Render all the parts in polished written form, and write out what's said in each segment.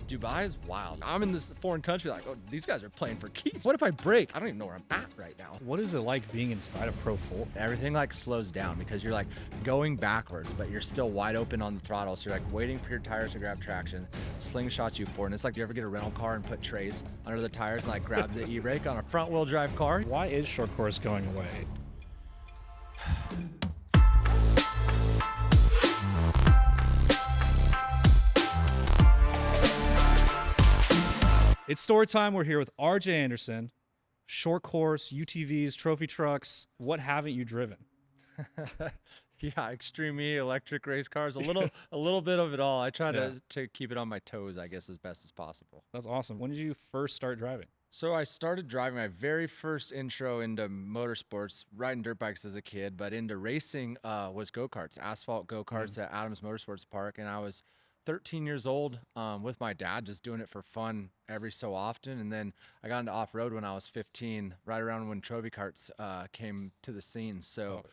Dubai is wild. I'm in this foreign country like, oh, these guys are playing for keeps. What if I break? I don't even know where I'm at right now. What is it like being inside a Pro 4? Everything like slows down because you're like going backwards, but you're still wide open on the throttle. So you're like waiting for your tires to grab traction, slingshots you forward. And it's like, do you ever get a rental car and put trays under the tires and like grab the e-brake on a front wheel drive car? Why is short course going away? It's story time. We're here with RJ Anderson, short course, UTVs, trophy trucks. What haven't you driven? Yeah, extreme E, electric race cars, a little bit of it all. I try to keep it on my toes, I guess, as best as possible. That's awesome. When did you first start driving? So I started driving my very first intro into motorsports, riding dirt bikes as a kid, but into racing was go-karts, asphalt go-karts at Adams Motorsports Park. And I was 13 years old with my dad, just doing it for fun every so often. And then I got into off-road when I was 15, right around when trophy carts came to the scene. So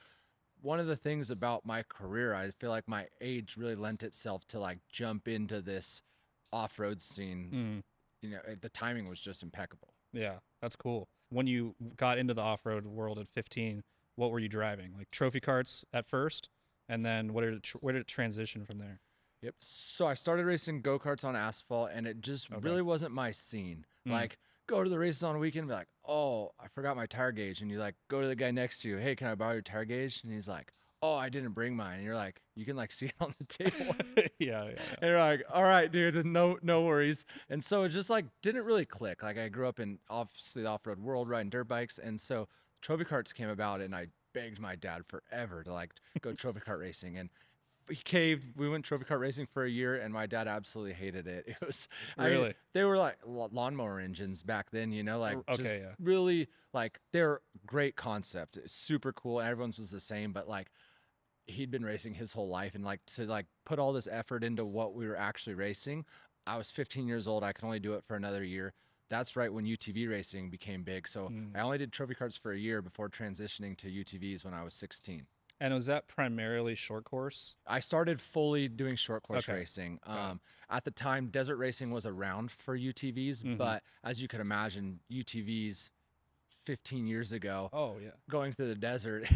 one of the things about my career, I feel like my age really lent itself to like jump into this off-road scene. You know, the timing was just impeccable. Yeah, that's cool. When you got into the off-road world at 15, what were you driving? Like trophy carts at first, and then where did it transition from there? Yep. So I started racing go-karts on asphalt, and it just really wasn't my scene. Like, go to the races on a weekend and be like, oh, I forgot my tire gauge. And you like go to the guy next to you, hey, can I borrow your tire gauge? And he's like, oh, I didn't bring mine. And you're like, you can like see it on the table. Yeah. And you're like, all right, dude, no worries. And so it just like didn't really click. Like I grew up in obviously the off-road world riding dirt bikes. And so trophy carts came about, and I begged my dad forever to like go trophy kart racing. And he caved. We went trophy kart racing for a year, and my dad absolutely hated it. It was really, they were like lawnmower engines back then, you know, like okay, really like they're great concept. It's super cool. Everyone's was the same, but like he'd been racing his whole life, and like to like put all this effort into what we were actually racing. I was 15 years old. I could only do it for another year. That's right when UTV racing became big. So I only did trophy karts for a year before transitioning to UTVs when I was 16. And was that primarily short course? I started fully doing short course racing. At the time, desert racing was around for UTVs, but as you can imagine, UTVs 15 years ago, going through the desert,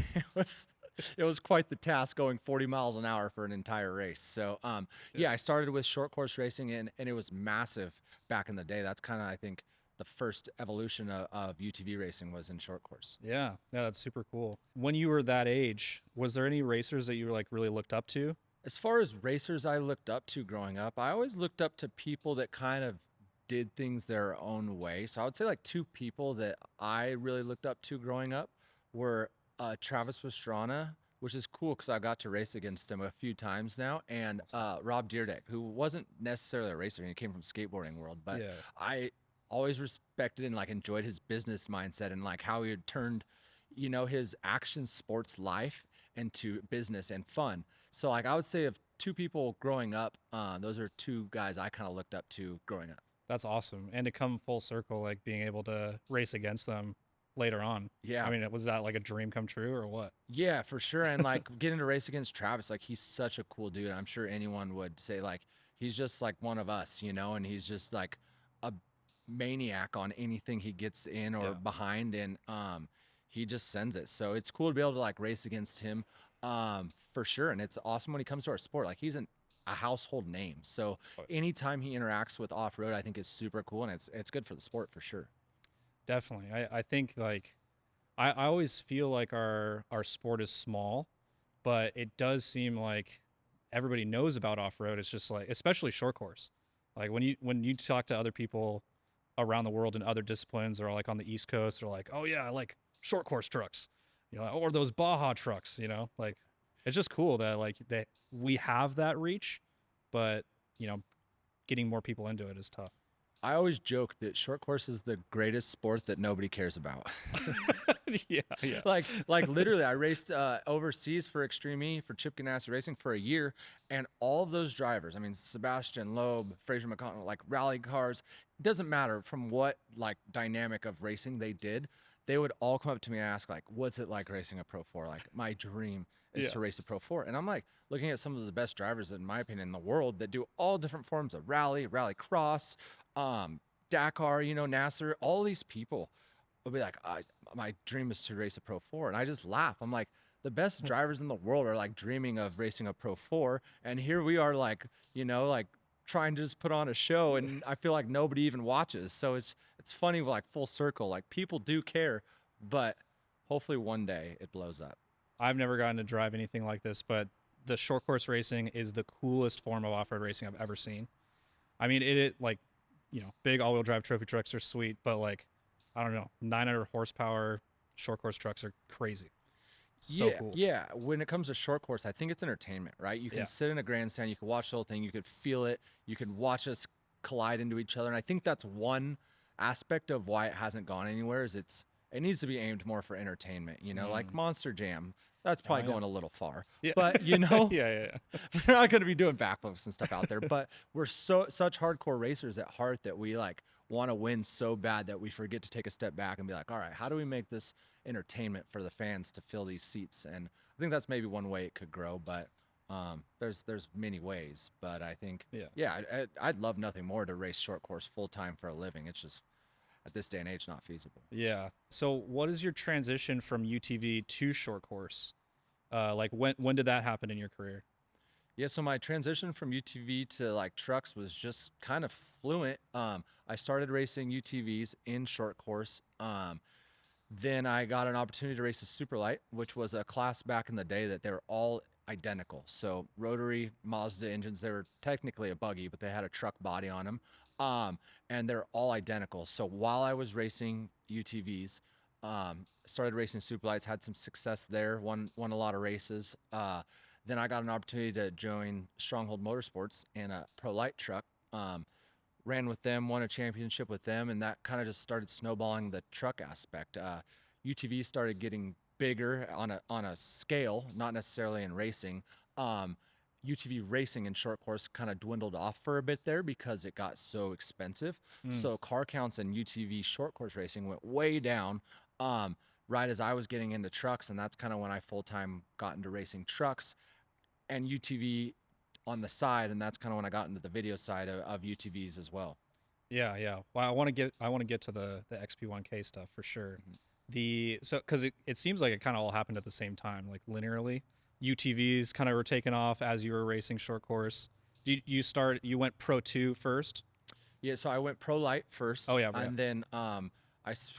it was quite the task going 40 miles an hour for an entire race. So I started with short course racing, and it was massive back in the day. That's kind of, I think, the first evolution of UTV racing was in short course. Yeah, that's super cool. When you were that age, was there any racers that you were like really looked up to? As far as racers I looked up to growing up, I always looked up to people that kind of did things their own way. So I would say like two people that I really looked up to growing up were Travis Pastrana, which is cool because I got to race against him a few times now, and Rob Dyrdek, who wasn't necessarily a racer. He came from skateboarding world, but I always respected and like enjoyed his business mindset and like how he had turned, you know, his action sports life into business and fun. So like I would say of two people growing up, those are two guys I kind of looked up to growing up. That's awesome. And to come full circle, like being able to race against them later on. Yeah. I mean, was that like a dream come true or what? Yeah, for sure. And like getting to race against Travis, like he's such a cool dude. I'm sure anyone would say like, he's just like one of us, you know, and he's just like a maniac on anything he gets in or behind, and he just sends it. So it's cool to be able to like race against him for sure. And it's awesome when he comes to our sport. Like he's a household name. So anytime he interacts with off-road, I think is super cool, and it's good for the sport for sure. Definitely. I think like I always feel like our sport is small, but it does seem like everybody knows about off-road. It's just like, especially short course. Like when you talk to other people around the world in other disciplines, or like on the East Coast, or like, oh yeah, I like short course trucks, you know, or those Baja trucks, you know, like it's just cool that like that we have that reach, but you know, getting more people into it is tough. I always joke that short course is the greatest sport that nobody cares about. Yeah. Like literally, I raced overseas for Extreme E, for Chip Ganassi Racing for a year, and all of those drivers, I mean, Sebastian Loeb, Fraser McConnell, like rally cars, it doesn't matter from what like dynamic of racing they did, they would all come up to me and ask like, what's it like racing a Pro 4? Like my dream. is Yeah. to race a Pro 4. And I'm like looking at some of the best drivers, in my opinion, in the world that do all different forms of rally cross, Dakar, Nasser, all these people will be like, my dream is to race a Pro 4. And I just laugh. I'm like, the best drivers in the world are like dreaming of racing a Pro 4. And here we are like, like trying to just put on a show, and I feel like nobody even watches. So it's funny, like full circle, like people do care, but hopefully one day it blows up. I've never gotten to drive anything like this, but the short course racing is the coolest form of off road racing I've ever seen. I mean, it like, big all wheel drive trophy trucks are sweet, but like, I don't know, 900 horsepower short course trucks are crazy. So Yeah, cool. yeah. When it comes to short course, I think it's entertainment, right? You can Yeah. sit in a grandstand, you can watch the whole thing, you could feel it, you can watch us collide into each other. And I think that's one aspect of why it hasn't gone anywhere is it needs to be aimed more for entertainment, like Mm. Monster Jam. That's Oh probably yeah. going a little far. Yeah. But Yeah. we're not going to be doing backflips and stuff out there, but we're such hardcore racers at heart that we like want to win so bad that we forget to take a step back and be like, all right, how do we make this entertainment for the fans to fill these seats? And I think that's maybe one way it could grow, but there's many ways. But I think, Yeah. yeah, I'd love nothing more to race short course full time for a living. It's just at this day and age not feasible. Yeah. So what is your transition from UTV to short course? Like when did that happen in your career? Yeah, so my transition from UTV to like trucks was just kind of fluent. I started racing UTVs in short course. Then I got an opportunity to race a Superlight, which was a class back in the day that they were all identical. So rotary Mazda engines, they were technically a buggy, but they had a truck body on them. And they're all identical. So while I was racing UTVs, started racing Superlights, had some success there, won a lot of races. Then I got an opportunity to join Stronghold Motorsports in a Pro Light truck. Ran with them, won a championship with them, and that kind of just started snowballing the truck aspect. UTV started getting bigger on a scale, not necessarily in racing. UTV racing in short course kind of dwindled off for a bit there because it got so expensive. Mm. So car counts in UTV short course racing went way down. Right as I was getting into trucks, and that's kind of when I full time got into racing trucks and UTV on the side, and that's kind of when I got into the video side of UTVs as well. Yeah. Well, I want to get to the XP1K stuff for sure. Because it seems like it kind of all happened at the same time, like linearly. UTVs kind of were taken off as you were racing short course. You went Pro 2 first? Yeah, so I went Pro Light first, Oh yeah, yeah. and then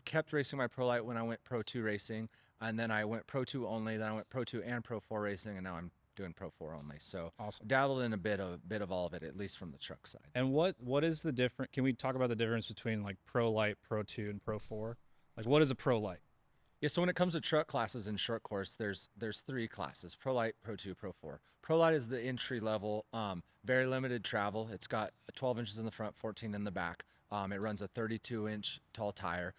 kept racing my Pro Light when I went Pro 2 racing, and then I went Pro 2 only, then I went Pro 2 and Pro 4 racing, and now I'm doing Pro 4 only. So Awesome. dabbled in a bit of all of it, at least from the truck side. And what is the different? Can we talk about the difference between like Pro Light, Pro 2, and Pro 4? Like what is a Pro Light? Yeah, so when it comes to truck classes in short course, there's three classes: Pro Light, Pro 2, Pro 4. Pro Light is the entry level, very limited travel. It's got 12 inches in the front, 14 in the back. It runs a 32-inch tall tire.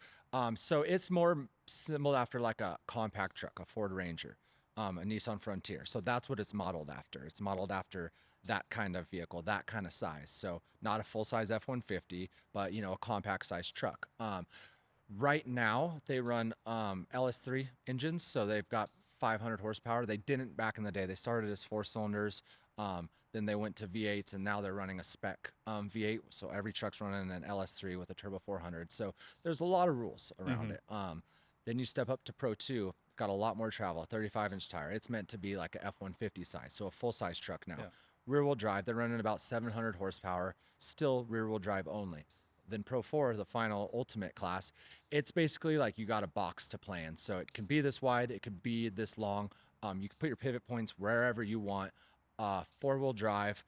So it's more similar after like a compact truck, a Ford Ranger, a Nissan Frontier. So that's what it's modeled after. It's modeled after that kind of vehicle, that kind of size. So not a full-size F-150, but a compact size truck. Right now, they run LS3 engines, so they've got 500 horsepower. They didn't back in the day. They started as 4 cylinders, then they went to V8s, and now they're running a spec V8. So every truck's running an LS3 with a turbo 400. So there's a lot of rules around it. Then you step up to Pro 2, got a lot more travel, a 35-inch tire. It's meant to be like a F-150 size, so a full-size truck now. Yeah. Rear-wheel drive, they're running about 700 horsepower, still rear-wheel drive only. Then Pro 4, the final ultimate class, it's basically like you got a box to play in. So it can be this wide, it could be this long. You can put your pivot points wherever you want. Four-wheel drive,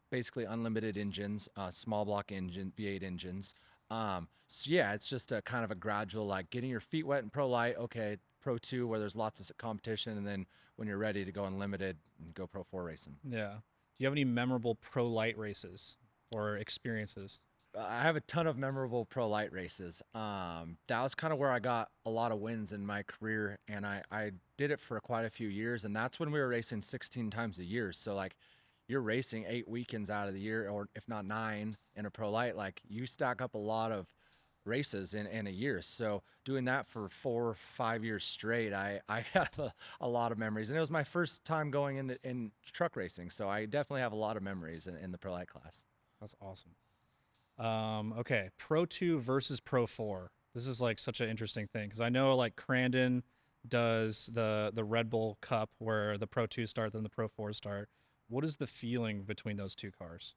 basically unlimited engines, small block engine, V8 engines. So yeah, it's just a kind of a gradual, like getting your feet wet in Pro Light, okay, Pro 2 where there's lots of competition, and then when you're ready to go unlimited, go Pro 4 racing. Yeah. Do you have any memorable Pro Light races or experiences? I have a ton of memorable Pro Light races. That was kind of where I got a lot of wins in my career, and I did it for quite a few years, and that's when we were racing 16 times a year. So like you're racing 8 weekends out of the year, or if not 9 in a Pro Light, like you stack up a lot of races in a year. So doing that for 4 or 5 years straight, I have a lot of memories. And it was my first time going in truck racing. So I definitely have a lot of memories in the Pro Light class. That's awesome. Okay, Pro 2 versus Pro 4. This is like such an interesting thing because I know like Crandon does the Red Bull Cup where the Pro 2 start, then the Pro 4 start. What is the feeling between those two cars?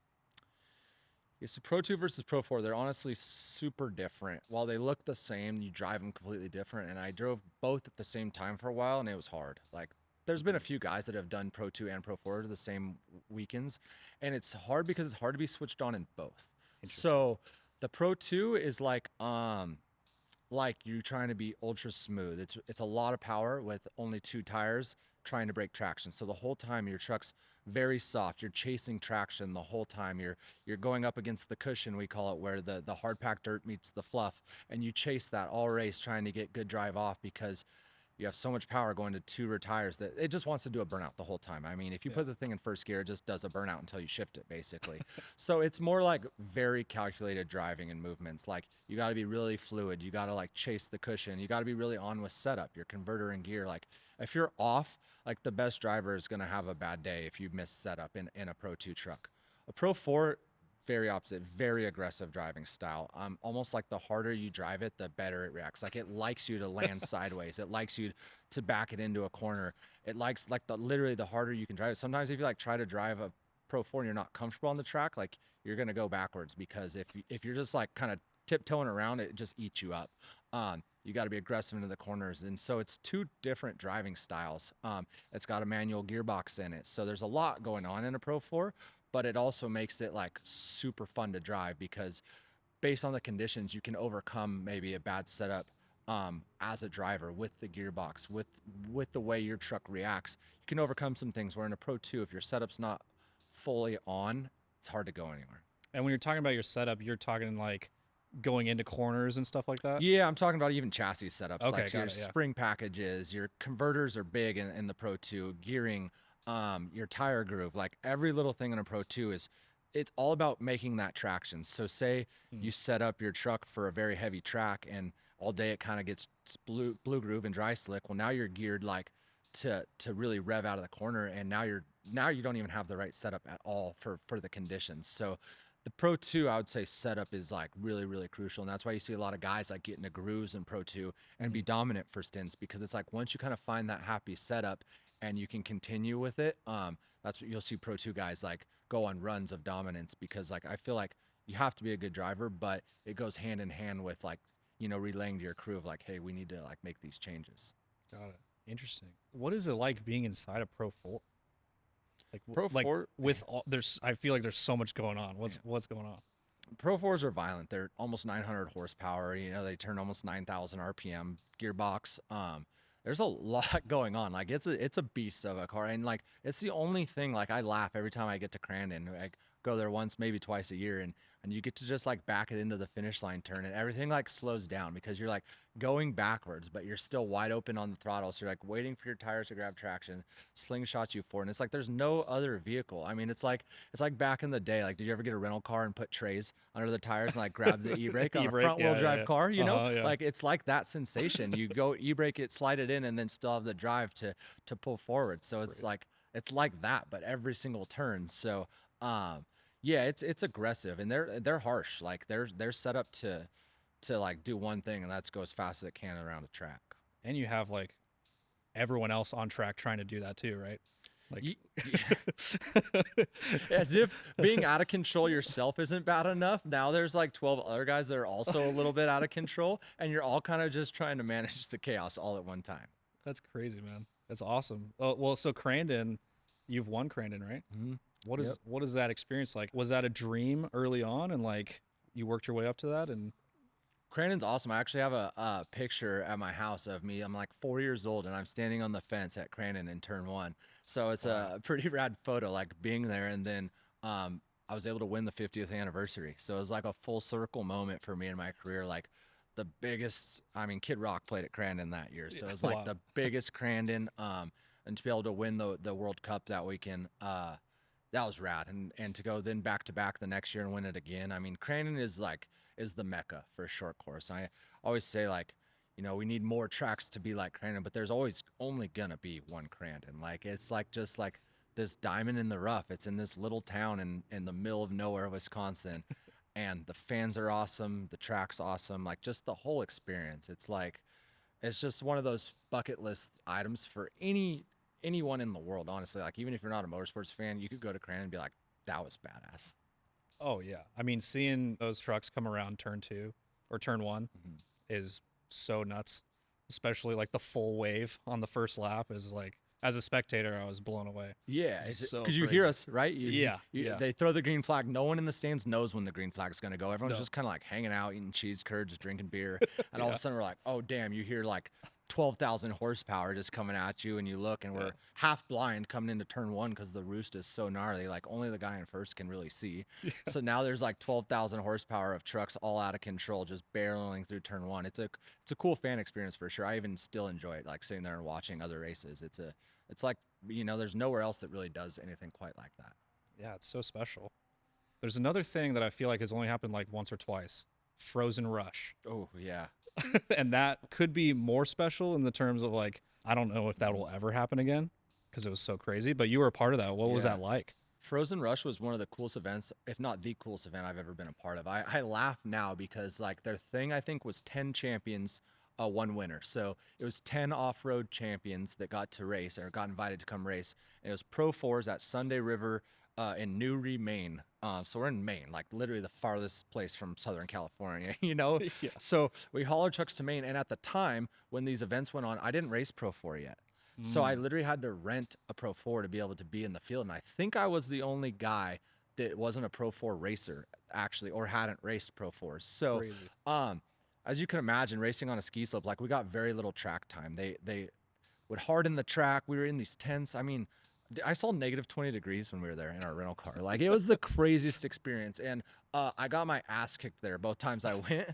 Yeah, so Pro 2 versus Pro 4, they're honestly super different. While they look the same, you drive them completely different. And I drove both at the same time for a while, and it was hard. Like, there's been a few guys that have done Pro 2 and Pro 4 the same weekends, and it's hard because it's hard to be switched on in both. Interesting. So the Pro 2 is like you trying to be ultra smooth. It's a lot of power with only 2 tires trying to break traction. So the whole time your truck's very soft. You're chasing traction the whole time. You're going up against the cushion, we call it, where the hard packed dirt meets the fluff, and you chase that all race trying to get good drive off because you have so much power going to 2 tires that it just wants to do a burnout the whole time. I mean, if you put the thing in first gear, it just does a burnout until you shift it, basically. So it's more like very calculated driving and movements. Like you got to be really fluid. You got to like chase the cushion. You got to be really on with setup, your converter and gear. Like if you're off, like the best driver is going to have a bad day if you miss setup in a Pro 2 truck. A Pro 4, very opposite, very aggressive driving style. Almost like the harder you drive it, the better it reacts. Like it likes you to land sideways. It likes you to back it into a corner. It likes like literally the harder you can drive it. Sometimes if you like try to drive a Pro 4 and you're not comfortable on the track, like you're gonna go backwards because if you're just like kind of tiptoeing around, it just eats you up. You got to be aggressive into the corners, and so it's 2 different driving styles. It's got a manual gearbox in it, so there's a lot going on in a Pro 4, but it also makes it like super fun to drive because based on the conditions, you can overcome maybe a bad setup as a driver with the gearbox, with the way your truck reacts. You can overcome some things where in a Pro 2, if your setup's not fully on, it's hard to go anywhere. And when you're talking about your setup, you're talking like going into corners and stuff like that? Yeah, I'm talking about even chassis setups, Okay, like got your it, yeah. spring packages, your converters are big in the Pro 2, gearing, your tire groove, like every little thing in a Pro 2 it's all about making that traction. So say Mm. you set up your truck for a very heavy track and all day it kind of gets blue groove and dry slick. Well, now you're geared like to really rev out of the corner, and now you don't even have the right setup at all for the conditions. So the Pro 2, I would say setup is like really, really crucial. And that's why you see a lot of guys like get into grooves in Pro 2 and be dominant for stints, because it's like once you kind of find that happy setup and you can continue with it, that's what you'll see Pro 2 guys like go on runs of dominance, because like I feel like you have to be a good driver, but it goes hand in hand with like, relaying to your crew of like, hey, we need to like make these changes. Got it. Interesting. What is it like being inside a Pro 4? Like Pro 4, with all I feel like there's so much going on. What's going on? Pro 4s are violent. They're almost 900 horsepower. They turn almost 9,000 RPM gearbox. There's a lot going on. Like it's a beast of a car, and like it's the only thing. Like I laugh every time I get to Crandon. I go there once, maybe twice a year, and you get to just like back it into the finish line turn, and everything like slows down because you're like going backwards, but you're still wide open on the throttle. So you're like waiting for your tires to grab traction, slingshots you forward, and it's like there's no other vehicle. I mean, it's like back in the day. Like, did you ever get a rental car and put trays under the tires and like grab the e-brake on a E-brake, front wheel yeah, drive yeah. car? Yeah. Like it's like that sensation. You go e-brake it, slide it in, and then still have the drive to pull forward. So it's like that, but every single turn. So yeah, it's aggressive, and they're harsh. Like they're set up to like do one thing, and that's go as fast as it can around a track. And you have like everyone else on track trying to do that too, right? Like As if being out of control yourself isn't bad enough. Now there's like 12 other guys that are also a little bit out of control, and you're all kind of just trying to manage the chaos all at one time. That's crazy, man. That's awesome. Oh, well, so Crandon, you've won Crandon, right? Mm-hmm. What is that experience like? Was that a dream early on, and like you worked your way up to that? And Crandon's awesome. I actually have a picture at my house of me. I'm like 4 years old, and I'm standing on the fence at Crandon in turn 1. So it's a pretty rad photo, like being there. And then I was able to win the 50th anniversary. So it was like a full circle moment for me in my career. Like the biggest, I mean, Kid Rock played at Crandon that year. So it was like the biggest Crandon. And to be able to win the World Cup that weekend, that was rad. And to go then back to back the next year and win it again. I mean, Crandon is like, is the mecca for short course. I always say, like, you know, we need more tracks to be like Crandon, but there's always only gonna be one Crandon. Like, it's like just like this diamond in the rough. It's in this little town in the middle of nowhere, Wisconsin, and the fans are awesome, the track's awesome, like just the whole experience. It's like it's just one of those bucket list items for anyone in the world, honestly. Like, even if you're not a motorsports fan, you could go to Crandon and be like, that was badass. Oh yeah. I mean, seeing those trucks come around turn 2 or turn 1 Mhm. is so nuts. Especially like the full wave on the first lap is like, as a spectator, I was blown away. Yeah, It's so because you hear crazy. us, right? Yeah, yeah, They throw the green flag. No one in the stands knows when the green flag's going to go. Everyone's no, just kind of like hanging out, eating cheese curds, drinking beer. And all of yeah, a sudden, we're like, oh, damn, you hear like 12,000 horsepower just coming at you. And you look, and yeah, we're half blind coming into turn 1 because the roost is so gnarly. Like, only the guy in first can really see. yeah. So now there's like 12,000 horsepower of trucks all out of control, just barreling through turn 1. It's a cool fan experience for sure. I even still enjoy it, like sitting there and watching other races. It's like, you know, there's nowhere else that really does anything quite like that. Yeah, it's so special. There's another thing that I feel like has only happened like once or twice. Frozen Rush. Oh yeah. And that could be more special in the terms of like, I don't know if that Mhm. will ever happen again because it was so crazy, but you were a part of that. What was Yeah. that like? Frozen Rush was one of the coolest events, if not the coolest event I've ever been a part of. I laugh now because like their thing I think was 10 champions, one winner. So it was 10 off-road champions that got to race or got invited to come race. And it was Pro Fours at Sunday River in Newry, Maine. So we're in Maine, like literally the farthest place from Southern California, you know? Yeah. So we haul our trucks to Maine. And at the time when these events went on, I didn't race Pro 4 yet. So I Mm, literally had to rent a Pro 4 to be able to be in the field. And I think I was the only guy that wasn't a Pro 4 racer, actually, or hadn't raced Pro 4s. So, crazy. um, as you can imagine, racing on a ski slope, like we got very little track time. They would harden the track. We were in these tents. I mean, I saw negative 20 degrees when we were there in our rental car. Like, it was the craziest experience. And I got my ass kicked there both times I went.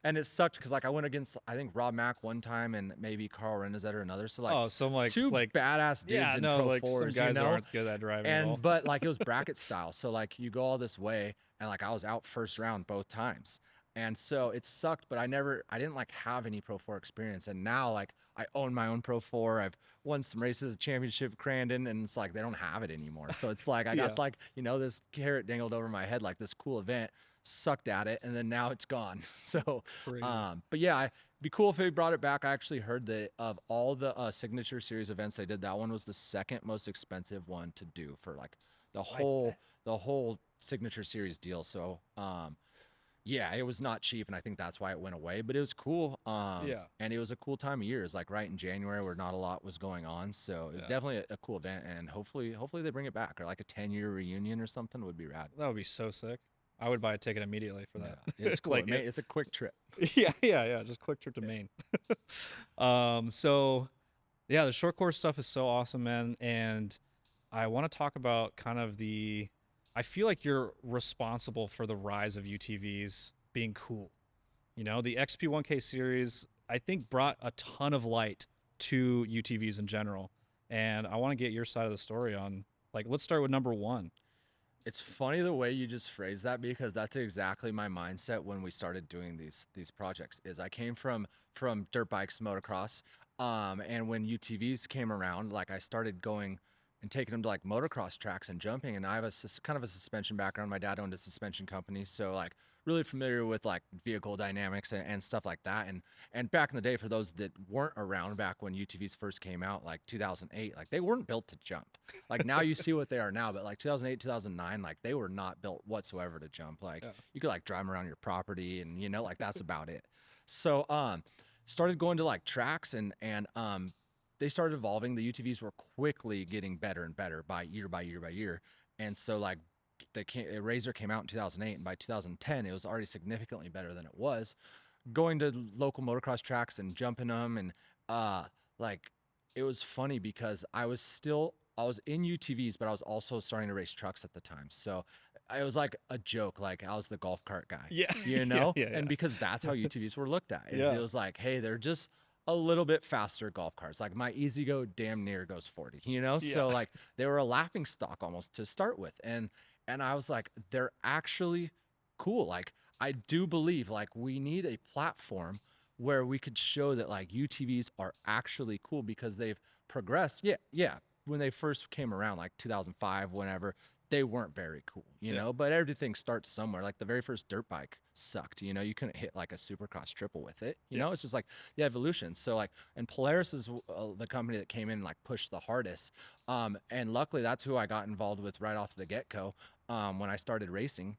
And it sucked because, like, I went against, I think, Rob Mack one time and maybe Carl Renazet another. So, like, Oh, some two like badass dudes yeah, in no, Pro like some 4s, you guys who know? aren't good at driving at all. And, but, like, it was bracket style. So, like, you go all this way, and, like, I was out first round both times. And so it sucked, but I didn't like have any Pro 4 experience. And now, like, I own my own Pro 4. I've won some races, championship Crandon, and it's like they don't have it anymore. So it's like I Yeah, got like, you know, this carrot dangled over my head, like this cool event, sucked at it, and then now it's gone. So, crazy. but yeah, it'd be cool if they brought it back. I actually heard that of all the signature series events they did, that one was the second most expensive one to do for like the I whole bet. the whole signature series deal. So, yeah, it was not cheap, and I think that's why it went away. But it was cool, Yeah, and it was a cool time of year. It was like right in January where not a lot was going on, so it was yeah. definitely a cool event. And hopefully they bring it back, or like a 10-year reunion or something would be rad. That would be so sick. I would buy a ticket immediately for Yeah, that. it's cool. Like it, It's a quick trip. yeah, yeah, yeah. Just quick trip to Maine. So yeah, the short course stuff is so awesome, man. And I want to talk about kind of the. I feel like you're responsible for the rise of UTVs being cool. You know, the XP1K series, I think, brought a ton of light to UTVs in general. And I want to get your side of the story on, like, let's start with number one. It's funny the way you just phrase that because that's exactly my mindset when we started doing these projects. Is I came from dirt bikes, motocross, and when UTVs came around, like I started going and taking them to like motocross tracks and jumping. And I have kind of a suspension background. My dad owned a suspension company, so like really familiar with like vehicle dynamics and stuff like that. And back in the day, for those that weren't around back when UTVs first came out, like 2008, like they weren't built to jump. Like now you see what they are now, but like 2008, 2009, like they were not built whatsoever to jump. Like Yeah. you could like drive 'em around your property and you know, like that's about it. So started going to like tracks and they started evolving. The UTVs were quickly getting better and better by year by year by year. And so like Razor came out in 2008, and by 2010 it was already significantly better than it was. Going to local motocross tracks and jumping them, and like it was funny because I was in UTVs, but I was also starting to race trucks at the time. So it was like a joke, like I was the golf cart guy, Yeah. you Yeah. know? Yeah. And Yeah. because that's how UTVs were looked at. It Yeah. was like, hey, they're just a little bit faster golf carts. Like my Easy Go damn near goes 40, you know? Yeah. So like they were a laughing stock almost to start with. And I was like, they're actually cool. Like I do believe like we need a platform where we could show that like UTVs are actually cool because they've progressed. Yeah, yeah. When they first came around, like 2005, whenever, they weren't very cool, you Yeah. know. But everything starts somewhere. Like the very first dirt bike sucked, you know. You couldn't hit like a Supercross triple with it, you Yeah. know. It's just like the evolution. So like, and Polaris is the company that came in and like pushed the hardest. And luckily, that's who I got involved with right off the get go. When I started racing,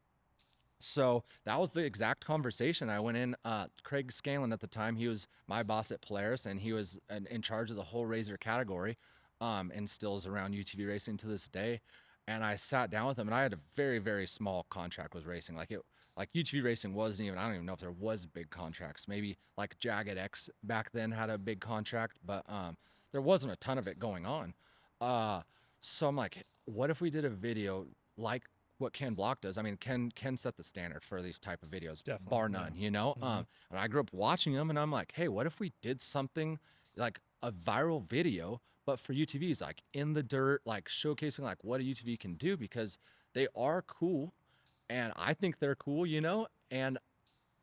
so that was the exact conversation. I went in, Craig Scanlon at the time, he was my boss at Polaris and he was in charge of the whole Razor category, and still is around UTV racing to this day. And I sat down with him and I had a very, very small contract with racing. Like UTV racing wasn't even, I don't even know if there was big contracts. Maybe like Jagged X back then had a big contract, but there wasn't a ton of it going on. Uh, so I'm like, what if we did a video like what Ken Block does? I mean, Ken set the standard for these type of videos, Definitely. bar Yeah. none, you know. Mm-hmm. And I grew up watching them, and I'm like, hey, what if we did something like a viral video, but for UTVs, like in the dirt, like showcasing like what a UTV can do because they are cool, and I think they're cool, you know, and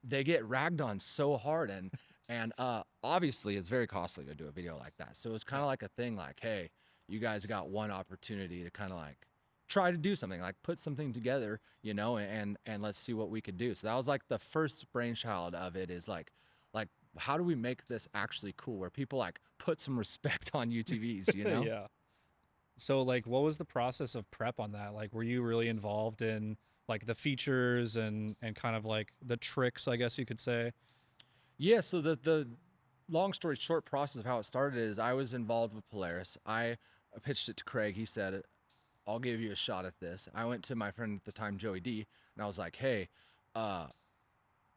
they get ragged on so hard, and obviously it's very costly to do a video like that. So it's kind Yeah. of like a thing like, hey, you guys got one opportunity to kind of like try to do something, like put something together, you know, and let's see what we could do. So that was like the first brainchild of it, is like how do we make this actually cool where people like put some respect on UTVs, you know? Yeah. So like what was the process of prep on that? Like were you really involved in like the features and kind of like the tricks, I guess you could say? Yeah, so the long story short process of how it started is I was involved with Polaris. I pitched it to Craig. He said, I'll give you a shot at this. I went to my friend at the time, Joey D, and I was like, hey, uh,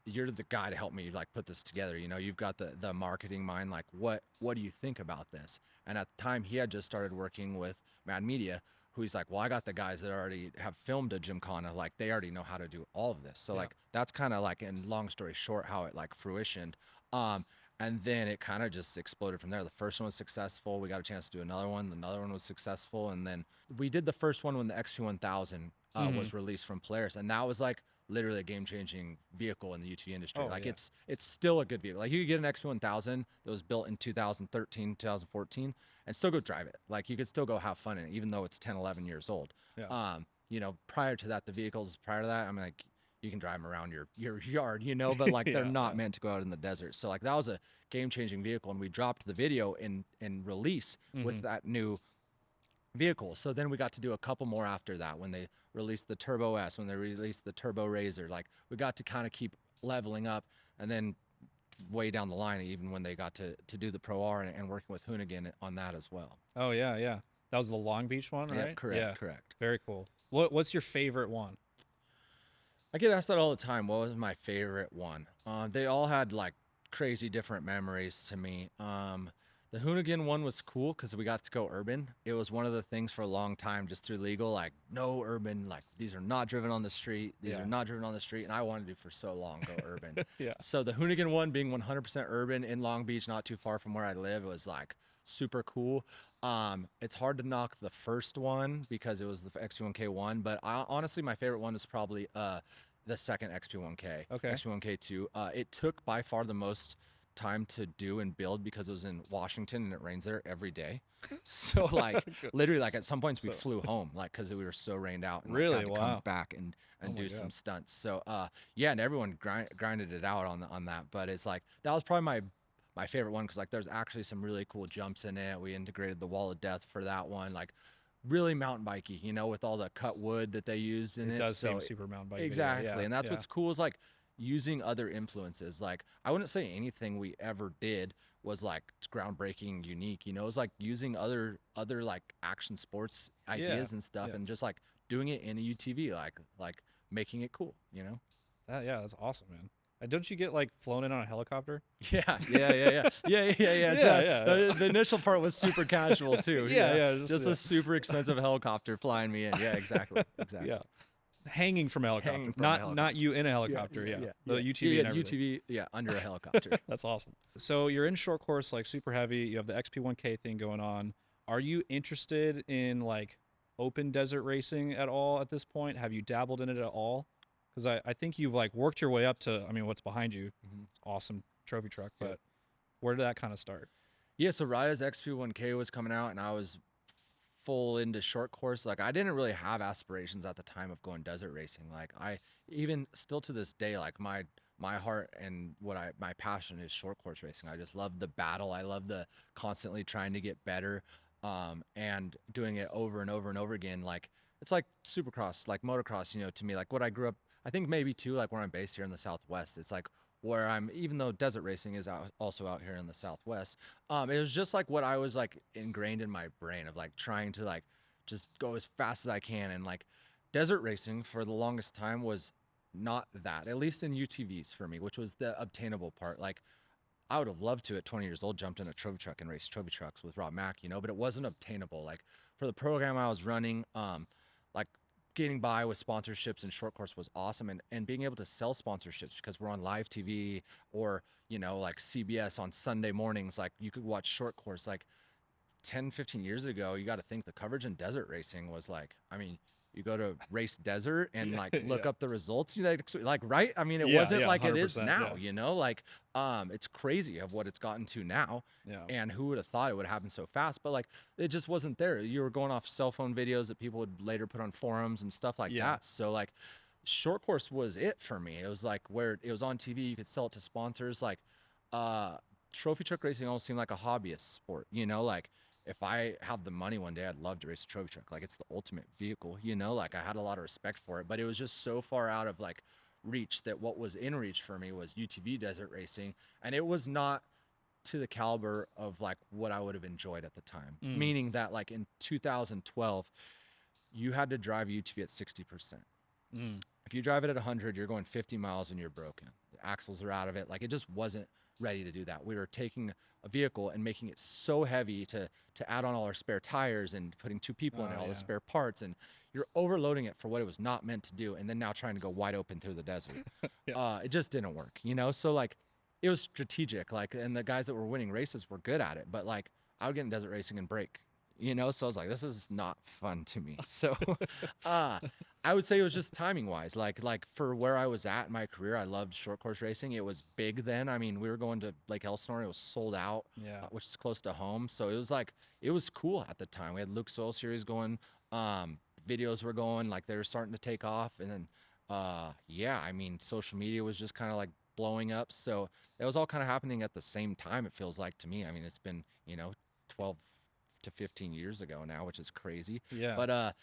you're the guy to help me like put this together. You know, you've got the marketing mind. Like, what do you think about this? And at the time, he had just started working with Mad Media, who he's like, well, I got the guys that already have filmed a Gymkhana. Like, they already know how to do all of this. So Yeah. like, that's kind of like, in long story short, how it like fruitioned. Um, and then it kind of just exploded from there. The first one was successful. We got a chance to do another one. Another one was successful. And then we did the first one when the XP1000 Mm-hmm. was released from Polaris. And that was like literally a game-changing vehicle in the UTV industry. Oh Like yeah. it's still a good vehicle. Like you could get an XP1000 that was built in 2013, 2014 and still go drive it. Like you could still go have fun in it, even though it's 10, 11 years old. Yeah. You know, prior to that, the vehicles prior to that, I'm like, you can drive them around your yard, you know, but like they're Yeah. not Yeah. meant to go out in the desert. So like that was a game-changing vehicle, and we dropped the video in release Mm-hmm. with that new vehicle. So then we got to do a couple more after that when they released the Turbo S, when they released the Turbo Razor. Like we got to kind of keep leveling up, and then way down the line, even when they got to do the Pro R and working with Hoonigan on that as well. Oh yeah, yeah. That was the Long Beach one, Yeah, right? correct, Yeah. correct. Very cool. What's your favorite one? I get asked that all the time. What was my favorite one? They all had like crazy different memories to me. The Hoonigan one was cool because we got to go urban. It was one of the things for a long time, just through legal, like no urban, like these are not driven on the street. These Yeah. are not driven on the street. And I wanted to for so long go urban. Yeah. So the Hoonigan one being 100% urban in Long Beach, not too far from where I live, was like super cool. It's hard to knock the first one because it was the XP1K one, but honestly, my favorite one is probably the second XP1K, Okay. XP1K2. It took by far the most time to do and build because it was in Washington and it rains there every day. So like literally like at some points we So- flew home like because we were so rained out and Really? like, had to Wow. come back and Oh my do some God. stunts. So yeah, and everyone grinded it out on that. But it's like that was probably my favorite one because like there's actually some really cool jumps in it. We integrated the wall of death for that one. Like really mountain bikey, you know, with all the cut wood that they used in it. It does So seem super mountain bike. exactly. Yeah. And that's Yeah. what's cool is like using other influences. Like I wouldn't say anything we ever did was like groundbreaking, unique, you know. It's like using other like action sports ideas and stuff yeah. and just like doing it in a UTV, like making it cool, you know. Yeah, that's awesome, man. Don't you get like flown in on a helicopter? Yeah. Yeah, So yeah. the initial part was super casual too. Yeah, Just yeah. a super expensive helicopter flying me in. Yeah, exactly. Yeah. Hanging from a helicopter. Hanging from a not helicopter. you in a helicopter, yeah. The UTV Yeah, and everything. UTV, yeah, under a helicopter. That's awesome. So you're in short course, like super heavy. You have the XP1K thing going on. Are you interested in like open desert racing at all at this point? Have you dabbled in it at all? Because I think you've like worked your way up to, I mean, what's behind you? Mhm. It's awesome trophy truck, Yep. but where did that kind of start? Yeah, so right as XP1K was coming out and I was full into short course, like I didn't really have aspirations at the time of going desert racing. Like I even still to this day, like my heart and my passion is short course racing. I just love the battle. I love the constantly trying to get better, and doing it over and over and over again. Like it's like supercross, like motocross, to me, like what I grew up, I think maybe too, like where I'm based here in the Southwest, it's like where I'm, even though desert racing is also out here in the Southwest, it was just like what I was like ingrained in my brain of like trying to like just go as fast as I can. And like desert racing for the longest time was not that, at least in UTVs for me, which was the obtainable part. Like I would have loved to at 20 years old jumped in a trophy truck and raced trophy trucks with Rob Mack, but it wasn't obtainable. Like for the program I was running, like getting by with sponsorships and short course was awesome, and being able to sell sponsorships because we're on live TV, or like CBS on Sunday mornings, like you could watch short course. Like 10-15 years ago, you got to think the coverage in desert racing was like, I mean, you go to race desert and Yeah, like look yeah, up the results, like, right. I mean, it yeah, wasn't yeah, like it is 100%. now, Yeah, like, it's crazy of what it's gotten to now. yeah, And who would have thought it would happen so fast? But like, it just wasn't there. You were going off cell phone videos that people would later put on forums and stuff like yeah, that. So like, short course was it for me. It was like where it was on TV, you could sell it to sponsors. Like, uh, trophy truck racing almost seemed like a hobbyist sport, like if I have the money one day, I'd love to race a trophy truck. Like it's the ultimate vehicle, like I had a lot of respect for it, but it was just so far out of like reach that what was in reach for me was UTV desert racing. And it was not to the caliber of like what I would have enjoyed at the time. mm, Meaning that like in 2012, you had to drive a UTV at 60%. mm, If you drive it at 100, you're going 50 miles and you're broken. The axles are out of it. Like it just wasn't ready to do that. We were taking a vehicle and making it so heavy to add on all our spare tires and putting two people in it, oh all the yeah, spare parts, and you're overloading it for what it was not meant to do. And then now trying to go wide open through the desert, yeah, it just didn't work. So like it was strategic. Like, and the guys that were winning races were good at it, but like I would get in desert racing and break. So I was like, this is not fun to me. So, uh, I would say it was just timing wise. Like for where I was at in my career, I loved short course racing. It was big then. I mean, we were going to Lake Elsinore. It was sold out, yeah, which is close to home. So it was like it was cool at the time. We had Lucas Oil Series going. Videos were going, like they were starting to take off, and then yeah, I mean, social media was just kind of like blowing up. So it was all kind of happening at the same time. It feels like to me. I mean, it's been 12 to 15 years ago now, which is crazy. yeah, But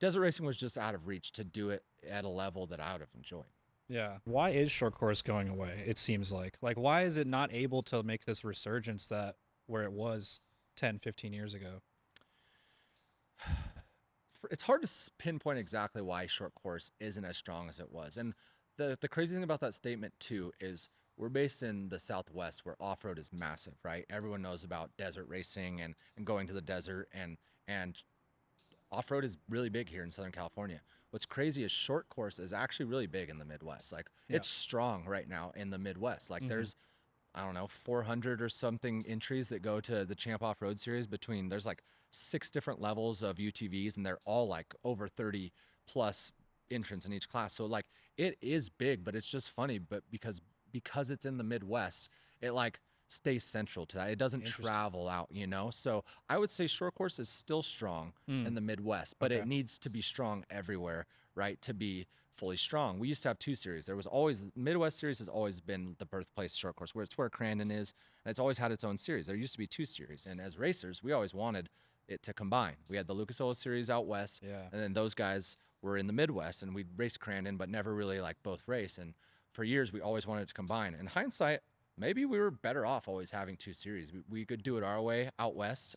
desert racing was just out of reach to do it at a level that I would have enjoyed. yeah. Why is short course going away? It seems like why is it not able to make this resurgence that where it was 10, 15 years ago? It's hard to pinpoint exactly why short course isn't as strong as it was. And the crazy thing about that statement too is we're based in the Southwest where off-road is massive, right? Everyone knows about desert racing and going to the desert, and off-road is really big here in Southern California. What's crazy is short course is actually really big in the Midwest. Like Yeah, it's strong right now in the Midwest. Like hmm, there's, I don't know, 400 or something entries that go to the Champ Off-Road Series. There's like 6 different levels of UTVs, and they're all like over 30 plus entrants in each class. So like it is big, but it's just funny, but because it's in the Midwest, it like stays central to that. It doesn't interesting. travel out, So I would say short course is still strong Mm, in the Midwest, but okay, it needs to be strong everywhere, right? To be fully strong. We used to have 2 series. There was always Midwest series has always been the birthplace short course, where it's where Crandon is, and it's always had its own series. There used to be 2 series, and as racers, we always wanted it to combine. We had the Lucas Oil series out west, yeah, and then those guys were in the Midwest, and we'd race Crandon, but never really like both race. And for years, we always wanted to combine. In hindsight, maybe we were better off always having 2 series. We could do it our way out west.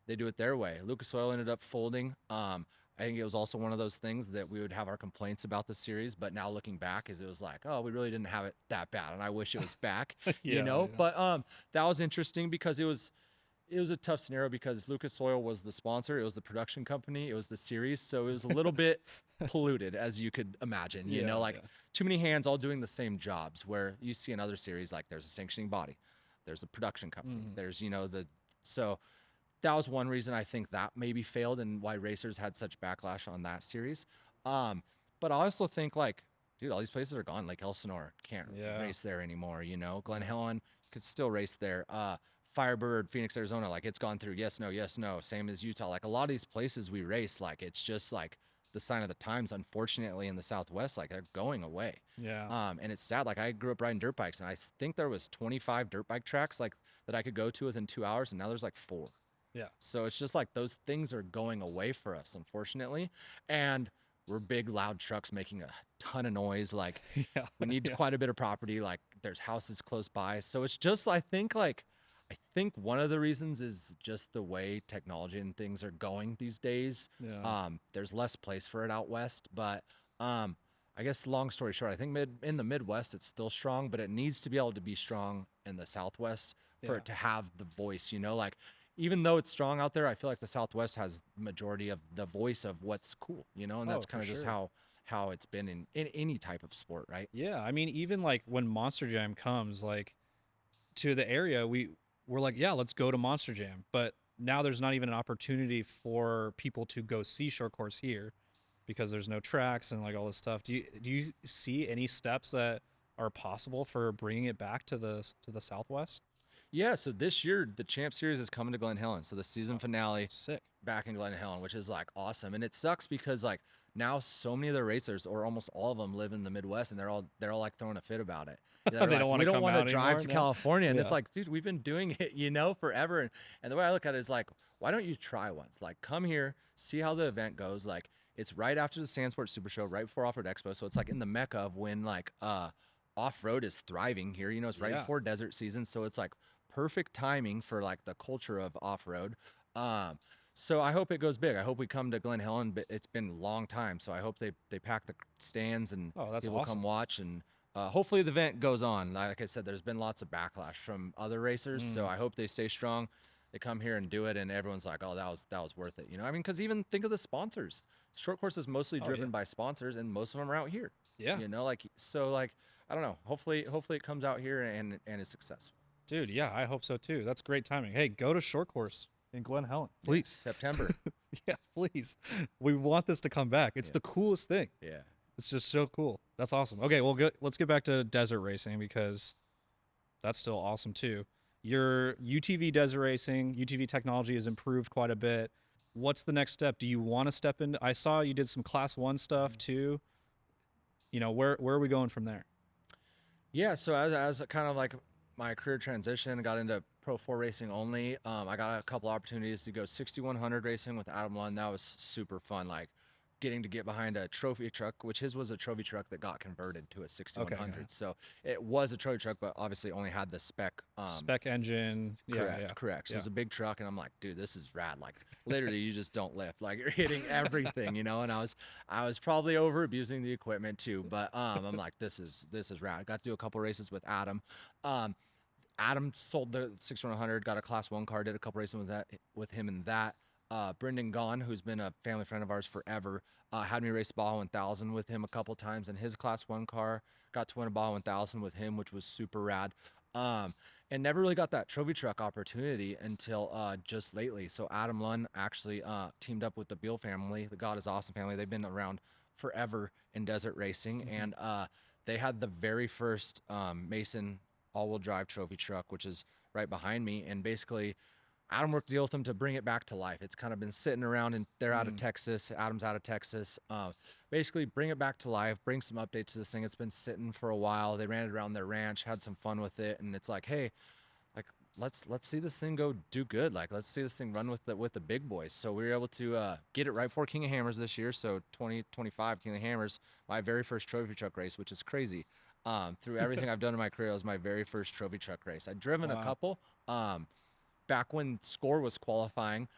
They do it their way. Lucas Oil ended up folding. I think it was also one of those things that we would have our complaints about the series, but now looking back, is it was like, oh, we really didn't have it that bad, and I wish it was back, yeah, yeah, But that was interesting because it was a tough scenario because Lucas Oil was the sponsor, it was the production company, it was the series, so it was a little bit polluted, as you could imagine. yeah, Like yeah. too many hands all doing the same jobs. Where you see in other series, like there's a sanctioning body, there's a production company, Hmm. there's the so that was one reason I think that maybe failed and why racers had such backlash on that series. But I also think like dude, all these places are gone. Like Elsinore can't Yeah. race there anymore. You know, Glen Helen could still race there. Firebird, Phoenix, Arizona, like it's gone through yes, no, yes, no. Same as Utah. Like a lot of these places we race, like it's just like the sign of the times. Unfortunately, in the Southwest, like they're going away. Yeah. And it's sad. Like I grew up riding dirt bikes, and think there was 25 dirt bike tracks like that I could go to within 2 hours, and now there's like 4. Yeah. So it's just like those things are going away for us, unfortunately. And we're big, loud trucks making a ton of noise. Like Yeah. we need Yeah. quite a bit of property. Like there's houses close by. So it's just, I think one of the reasons is just the way technology and things are going these days. Yeah. There's less place for it out west, but I guess long story short, I think in the Midwest it's still strong, but it needs to be able to be strong in the Southwest for Yeah. it to have the voice. You know, like even though it's strong out there, I feel like the Southwest has majority of the voice of what's cool. You know, and Oh, that's for kind of just sure. how it's been in any type of sport, right? Yeah. I mean, even like when Monster Jam comes, like to the area, we're like, yeah, let's go to Monster Jam. But now there's not even an opportunity for people to go see short course here because there's no tracks and like all this stuff. Do you see any steps that are possible for bringing it back to the Southwest? Yeah, so this year the Champ Series is coming to Glen Helen. So the season Oh, finale sick. back in Glen Helen, which is like awesome. And it sucks because like now so many of the racers, or almost all of them, live in the Midwest, and they're all like throwing a fit about it. They're They like, don't want we to don't come want to out drive anymore. to No. California, and it's Yeah. like, dude, we've been doing it, forever. And the way I look at it is like, why don't you try once? Like, come here, see how the event goes. Like, it's right after the Sandsport Super Show, right before Off Road Expo, so it's like in the mecca of when like off road is thriving here. You know, it's right Yeah. before desert season, so it's like perfect timing for like the culture of off road. So I hope it goes big. I hope we come to Glen Helen, but it's been a long time. So I hope they pack the stands and Oh, that's people come awesome. watch. And hopefully the event goes on. Like I said, there's been lots of backlash from other racers. So Mm. I hope they stay strong. They come here and do it, and everyone's like, "Oh, that was worth it." You know, I mean, because even think of the sponsors. Short course is mostly Oh yeah. driven by sponsors, and most of them are out here. Yeah. You know, like so, like I don't know. Hopefully it comes out here and is successful. Dude, yeah, I hope so too. That's great timing. Hey, go to short course in Glen Helen, Yeah, please. September. Yeah, please. We want this to come back. It's Yeah, the coolest thing. yeah. It's just so cool. That's awesome. Okay, well, let's get back to desert racing because that's still awesome too. Your UTV desert racing, UTV technology has improved quite a bit. What's the next step? Do you want to step in? I saw you did some class 1 stuff too. You know, where are we going from there? Yeah, so as kind of like my career transition, got into Pro 4 racing only. I got a couple opportunities to go 6100 racing with Adam Lund. That was super fun. Like getting to get behind a trophy truck, which his was a trophy truck that got converted to a Okay, got it. 6100. So it was a trophy truck, but obviously only had the spec. Spec engine. Yeah, Correct, yeah. correct. So Yeah. it's a big truck, and I'm like, dude, this is rad. Like, literally, you just don't lift. Like, you're hitting everything, And I was probably over abusing the equipment too, but I'm like, this is rad. I got to do a couple races with Adam. Um, Adam sold the 6100, got a class 1 car, did a couple races with him in that. Brendan Gaughan, who's been a family friend of ours forever, had me race Baja 1000 with him a couple times in his class 1 car. Got to win a Baja 1000 with him, which was super rad. And never really got that trophy truck opportunity until just lately. So Adam Lund actually teamed up with the Beal family, the God is Awesome family. They've been around forever in desert racing, Hmm. and they had the very first Mason all-wheel drive trophy truck, which is right behind me. And basically, Adam worked a deal with them to bring it back to life. It's kind of been sitting around, and they're out of Mm. Texas. Adam's out of Texas. Basically, bring it back to life, bring some updates to this thing. It's been sitting for a while. They ran it around their ranch, had some fun with it, and it's like, hey, like let's see this thing go do good. Like let's see this thing run with the big boys. So we were able to get it right for King of Hammers this year. So 2025 King of Hammers, my very first trophy truck race, which is crazy. Through everything I've done in my career, it was my very first trophy truck race. I'd driven a Wow. couple. Back when Score was qualifying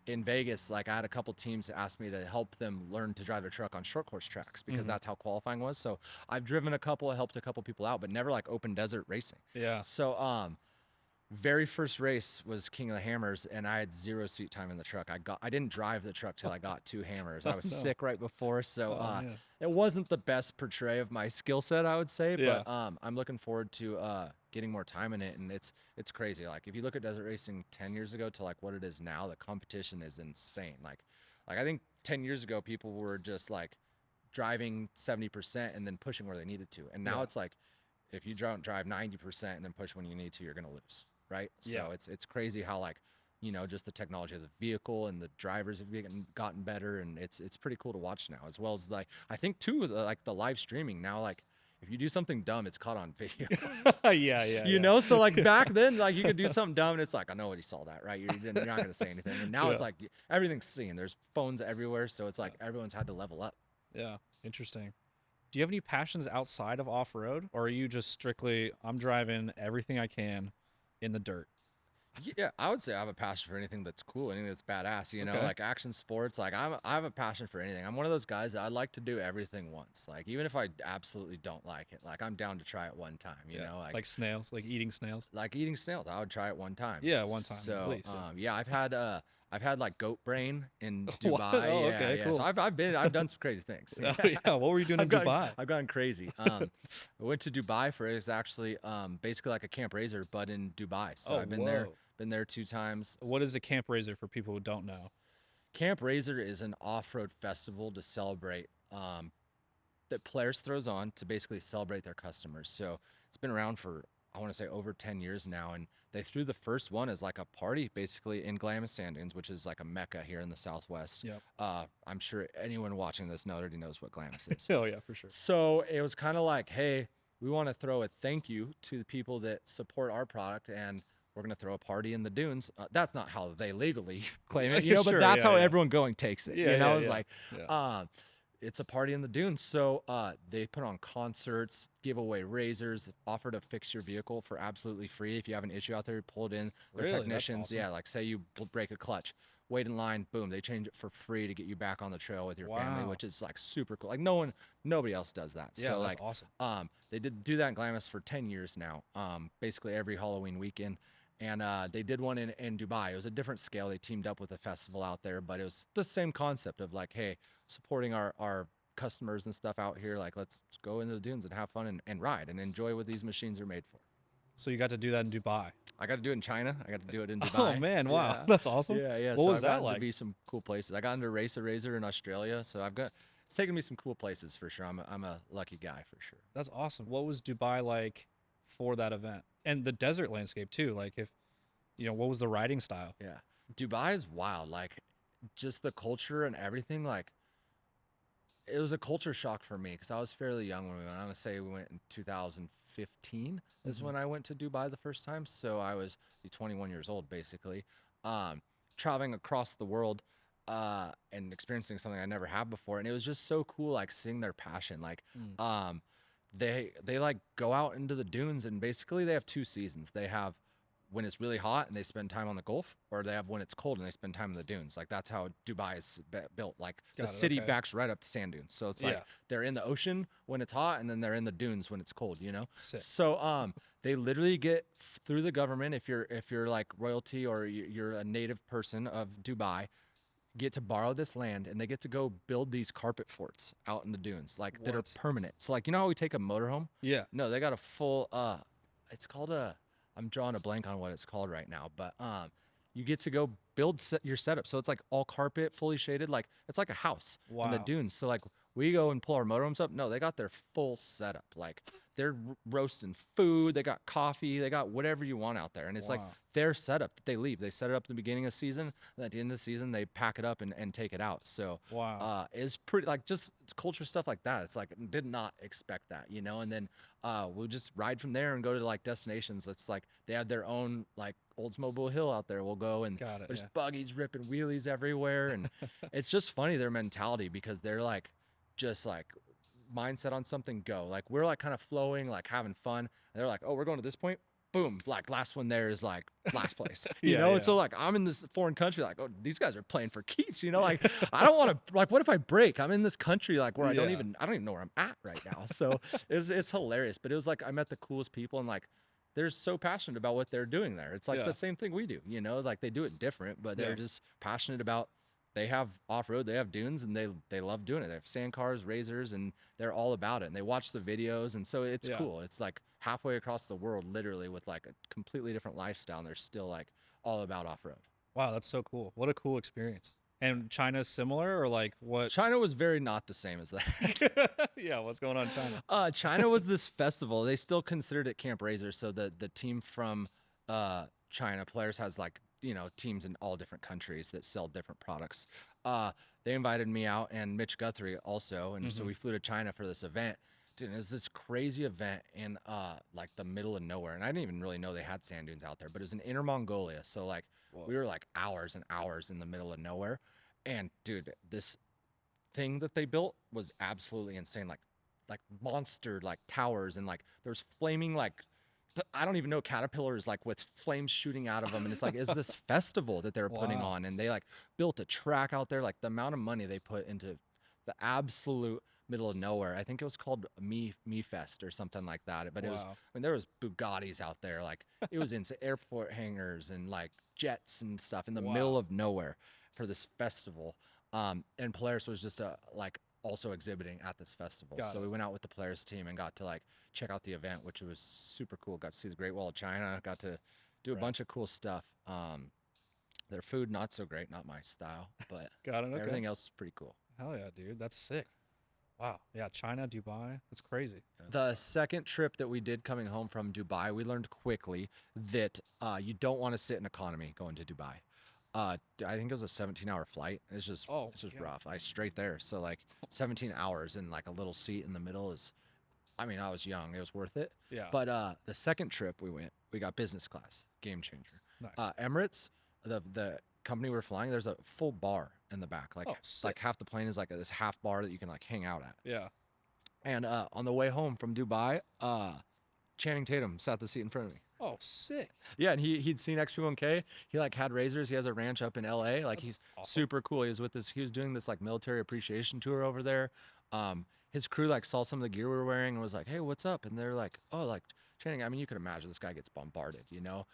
in Vegas, like I had a couple teams that asked me to help them learn to drive their truck on short course tracks because Hmm. that's how qualifying was. So I've driven a couple, helped a couple people out, but never like open desert racing. Yeah. So very first race was King of the Hammers, and I had 0 seat time in the truck. I didn't drive the truck till I got 2 hammers. I Oh was no. sick right before, so Oh man. it wasn't the best portray of my skill set, I would say. Yeah. But I'm looking forward to getting more time in it, and it's crazy. Like if you look at desert racing 10 years ago to like what it is now, the competition is insane. Like I think 10 years ago people were just like driving 70% and then pushing where they needed to. And now Yeah. it's like, if you don't drive 90% and then push when you need to, you're going to lose. Right. Yeah. So it's crazy how like, you know, just the technology of the vehicle and the drivers have gotten better. And it's pretty cool to watch now, as well as like, I think too, like the live streaming now, like if you do something dumb, it's caught on video. Yeah. You know, so like back then, like you could do something dumb and it's like, I know nobody saw that, right? You're not going to say anything. And now Yeah. it's like everything's seen. There's phones everywhere. So it's like everyone's had to level up. Yeah. Interesting. Do you have any passions outside of off-road, or are you just strictly, I'm driving everything I can in the dirt? Yeah, I would say I have a passion for anything that's cool, anything that's badass, you know, Okay. like action sports. Like I have a passion for anything. I'm one of those guys that I like to do everything once. Like even if I absolutely don't like it, like I'm down to try it one time, you know, Like snails, like eating snails. like eating snails. I would try it one time. Yeah, one time at So, least. yeah, I've had like goat brain in What? Dubai. Oh, Yeah, okay, yeah. cool. So I've done some crazy things. Oh, yeah. What were you doing in Dubai? I've gone crazy. I went to Dubai for it's actually basically like a Camp Razor, but in Dubai. So Oh, I've whoa. been there 2 times. What is a Camp Razor for people who don't know? Camp Razor is an off-road festival to celebrate that Polaris throws on to basically celebrate their customers. So it's been around for I want to say over 10 years now, and they threw the first one as like a party basically in Glamis Sand Dunes, which is like a mecca here in the Southwest. Yep. I'm sure anyone watching this already knows what Glamis is. Oh, yeah, for sure. So it was kind of like, hey, we want to throw a thank you to the people that support our product, and we're going to throw a party in the dunes. That's not how they legally claim it, you know, Sure, but that's yeah, how yeah. everyone going takes it. Yeah, You know, yeah, it's yeah. like, Yeah. it's a party in the dunes. So they put on concerts, give away razors, offer to fix your vehicle for absolutely free. If you have an issue out there, you pull it in. Their Really? That's technicians, awesome. yeah, like say you break a clutch, wait in line, boom, they change it for free to get you back on the trail with your family, Wow. which is like super cool. Like nobody else does that. Yeah, So that's like, awesome. they did do that in Glamis for 10 years now, basically every Halloween weekend. And they did one in Dubai. It was a different scale. They teamed up with a festival out there, but it was the same concept of like, hey, supporting our customers and stuff out here. Like, let's go into the dunes and have fun and ride and enjoy what these machines are made for. So you got to do that in Dubai. I got to do it in China. I got to do it in Oh Dubai. man, wow. Yeah. That's awesome. Yeah. What So was I've that gotten like? to be some cool places. I got into Race a Razor in Australia. So it's taken me some cool places for sure. I'm a lucky guy for sure. That's awesome. What was Dubai like for that event? And the desert landscape too. Like if what was the riding style? Yeah. Dubai is wild. Like just the culture and everything. Like it was a culture shock for me because I was fairly young when we went. I'm gonna say we went in 2015 is Mhm. when I went to Dubai the first time. So I was 21 years old basically, traveling across the world and experiencing something I never had before. And it was just so cool, like seeing their passion. Like Mm. they like go out into the dunes and basically they have 2 seasons. They have when it's really hot and they spend time on the Gulf, or they have when it's cold and they spend time in the dunes. Like that's how Dubai is built. Like the Got it, city okay. backs right up to sand dunes. So it's like Yeah. they're in the ocean when it's hot and then they're in the dunes when it's cold, you know? Sick. So they literally get through the government, if you're like royalty or you're a native person of Dubai, get to borrow this land and they get to go build these carpet forts out in the dunes, like that are What? permanent. So like, you know how we take a motorhome? Yeah. No, they got a full it's called I'm drawing a blank on what it's called right now, but you get to go build your setup. So it's like all carpet, fully shaded, like it's like a house in the Wow. dunes. So like we go and pull our motorhomes up. No, they got their full setup. Like they're roasting food, they got coffee, they got whatever you want out there. And it's like Wow. their setup that they leave. They set it up at the beginning of the season, and at the end of the season they pack it up and take it out. So Wow. it's pretty like just culture stuff like that. It's like did not expect that, you know. And then we'll just ride from there and go to like destinations. It's like they have their own like Oldsmobile Hill out there. We'll go and Got it. there's Yeah. buggies ripping wheelies everywhere, and it's just funny their mentality because they're like just like mindset on something go. Like we're like kind of flowing, like having fun. And they're like, oh, we're going to this point. Boom, like last one there is like last place, you Yeah, know? yeah. And so like I'm in this foreign country, like, oh, these guys are playing for keeps, you know? Like I don't want to, like, what if I break? I'm in this country like where I don't Yeah. even know where I'm at right now. So it's hilarious. But it was like I met the coolest people and like they're so passionate about what they're doing there. It's like Yeah. the same thing we do, you know? Like they do it different, but they're Yeah. just passionate about they have off-road, they have dunes, and they love doing it. They have sand cars, razors, and they're all about it. And they watch the videos, and so it's Yeah. cool. It's like halfway across the world, literally, with like a completely different lifestyle, and they're still like all about off-road. Wow, that's so cool. What a cool experience. And China's similar, or like what? China was very not the same as that. Yeah, what's going on in China? China was this festival. They still considered it Camp Razor. So the team from China players has like teams in all different countries that sell different products. They invited me out and Mitch Guthrie also, and so Mhm. we flew to China for this event. Dude, and it was this crazy event in like the middle of nowhere, and I didn't even really know they had sand dunes out there. But it was in Inner Mongolia, so like we Whoa. were like hours and hours in the middle of nowhere. And dude, this thing that they built was absolutely insane. Like monster like towers, and like there's flaming like I don't even know, caterpillars like with flames shooting out of them, and it's like is this festival that they were putting Wow. on, and they like built a track out there. Like the amount of money they put into the absolute middle of nowhere. I think it was called Me Fest or something like that. But it was, Wow. I mean, there was Bugattis out there. Like it was in airport hangars and like jets and stuff in the middle Wow. of nowhere for this festival. And Polaris was just like also exhibiting at this festival. Got So it. we went out with the Polaris team and got to like check out the event, which was super cool. Got to see the Great Wall of China. Got to do a Right. bunch of cool stuff. Their food not so great, not my style, but Got it. Okay. everything else is pretty cool. Hell yeah, dude. That's sick. Wow. Yeah, China, Dubai. That's crazy. The second trip that we did coming home from Dubai, we learned quickly that you don't want to sit in economy going to Dubai. I think it was a 17-hour flight. Oh, It's just God. rough. I straight there, so like 17 hours and like a little seat in the middle is. I mean, I was young. It was worth it. Yeah. But the second trip we got business class, game changer. Nice. Emirates, the company we're flying, there's a full bar in the back. Like Oh, sick. like half the plane is like this half bar that you can like hang out at. Yeah. And on the way home from Dubai, Channing Tatum sat the seat in front of me. Oh, sick. Yeah, and he'd seen X21K. He like had razors. He has a ranch up in LA. Like That's he's awesome. super cool. He was doing this like military appreciation tour over there. His crew like saw some of the gear we were wearing and was like, "Hey, what's up?" And they're like, "Oh, like Channing." I mean, you could imagine this guy gets bombarded.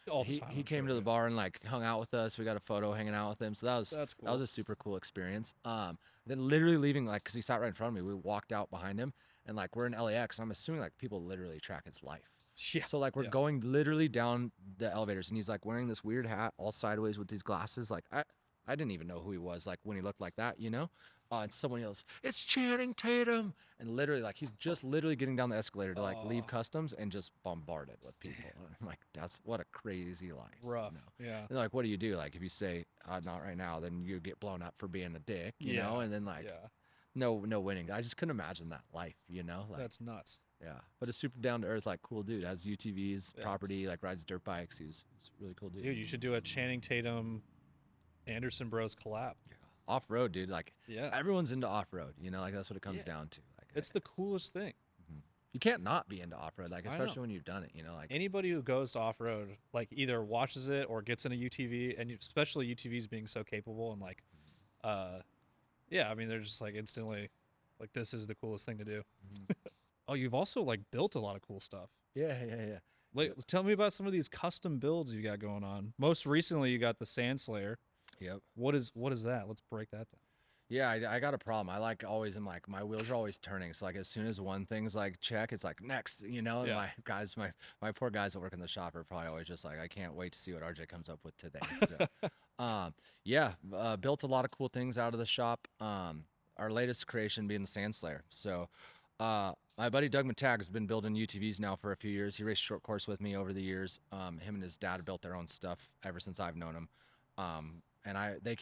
All the He time, he I'm came sure, to the yeah. bar and like hung out with us. We got a photo hanging out with him. So That's that cool. was a super cool experience. Then literally leaving like because he sat right in front of me. We walked out behind him and like we're in LAX. And I'm assuming like people literally track his life. Yeah. So like we're Yeah. going literally down the elevators and he's like wearing this weird hat all sideways with these glasses. Like I didn't even know who he was like when he looked like that. And someone yells, "It's Channing Tatum!" And literally like he's just literally getting down the escalator to like leave Oh. customs and just bombarded with people. And I'm like, that's what a crazy life. Rough. Yeah. And like, what do you do? Like if you say not right now, then you get blown up for being a dick, Yeah. and then like Yeah. no winning. I just couldn't imagine that life. Like That's nuts. yeah, but a super down to earth, like cool dude. Has UTVs, Yeah. property, like rides dirt bikes. He's a really cool dude. Dude, you should do a Channing Tatum Anderson Bros collab. Off road, dude. Like Yeah. everyone's into off road. Like that's what it comes Yeah. down to. Like It's the coolest thing. you can't not be into off road. Like I know. especially when you've done it. Like Anybody who goes to off road, like either watches it or gets in a UTV, and especially UTVs being so capable and like, yeah, I mean they're just like instantly, like this is the coolest thing to do. Oh, you've also like built a lot of cool stuff. yeah. Like, tell me about some of these custom builds you got going on. Most recently, you got the Sand Slayer. Yep. What is that? Let's break that down. Yeah, I got a problem. I like always am like my wheels are always turning. So like as soon as one thing's like check, it's like next. And Yeah. my guys, my poor guys that work in the shop are probably always just like I can't wait to see what RJ comes up with today. So, yeah, built a lot of cool things out of the shop. Our latest creation being the Sand Slayer. So, my buddy Doug Matag has been building UTVs now for a few years. He raced short course with me over the years. Him and his dad built their own stuff ever since I've known him. Doug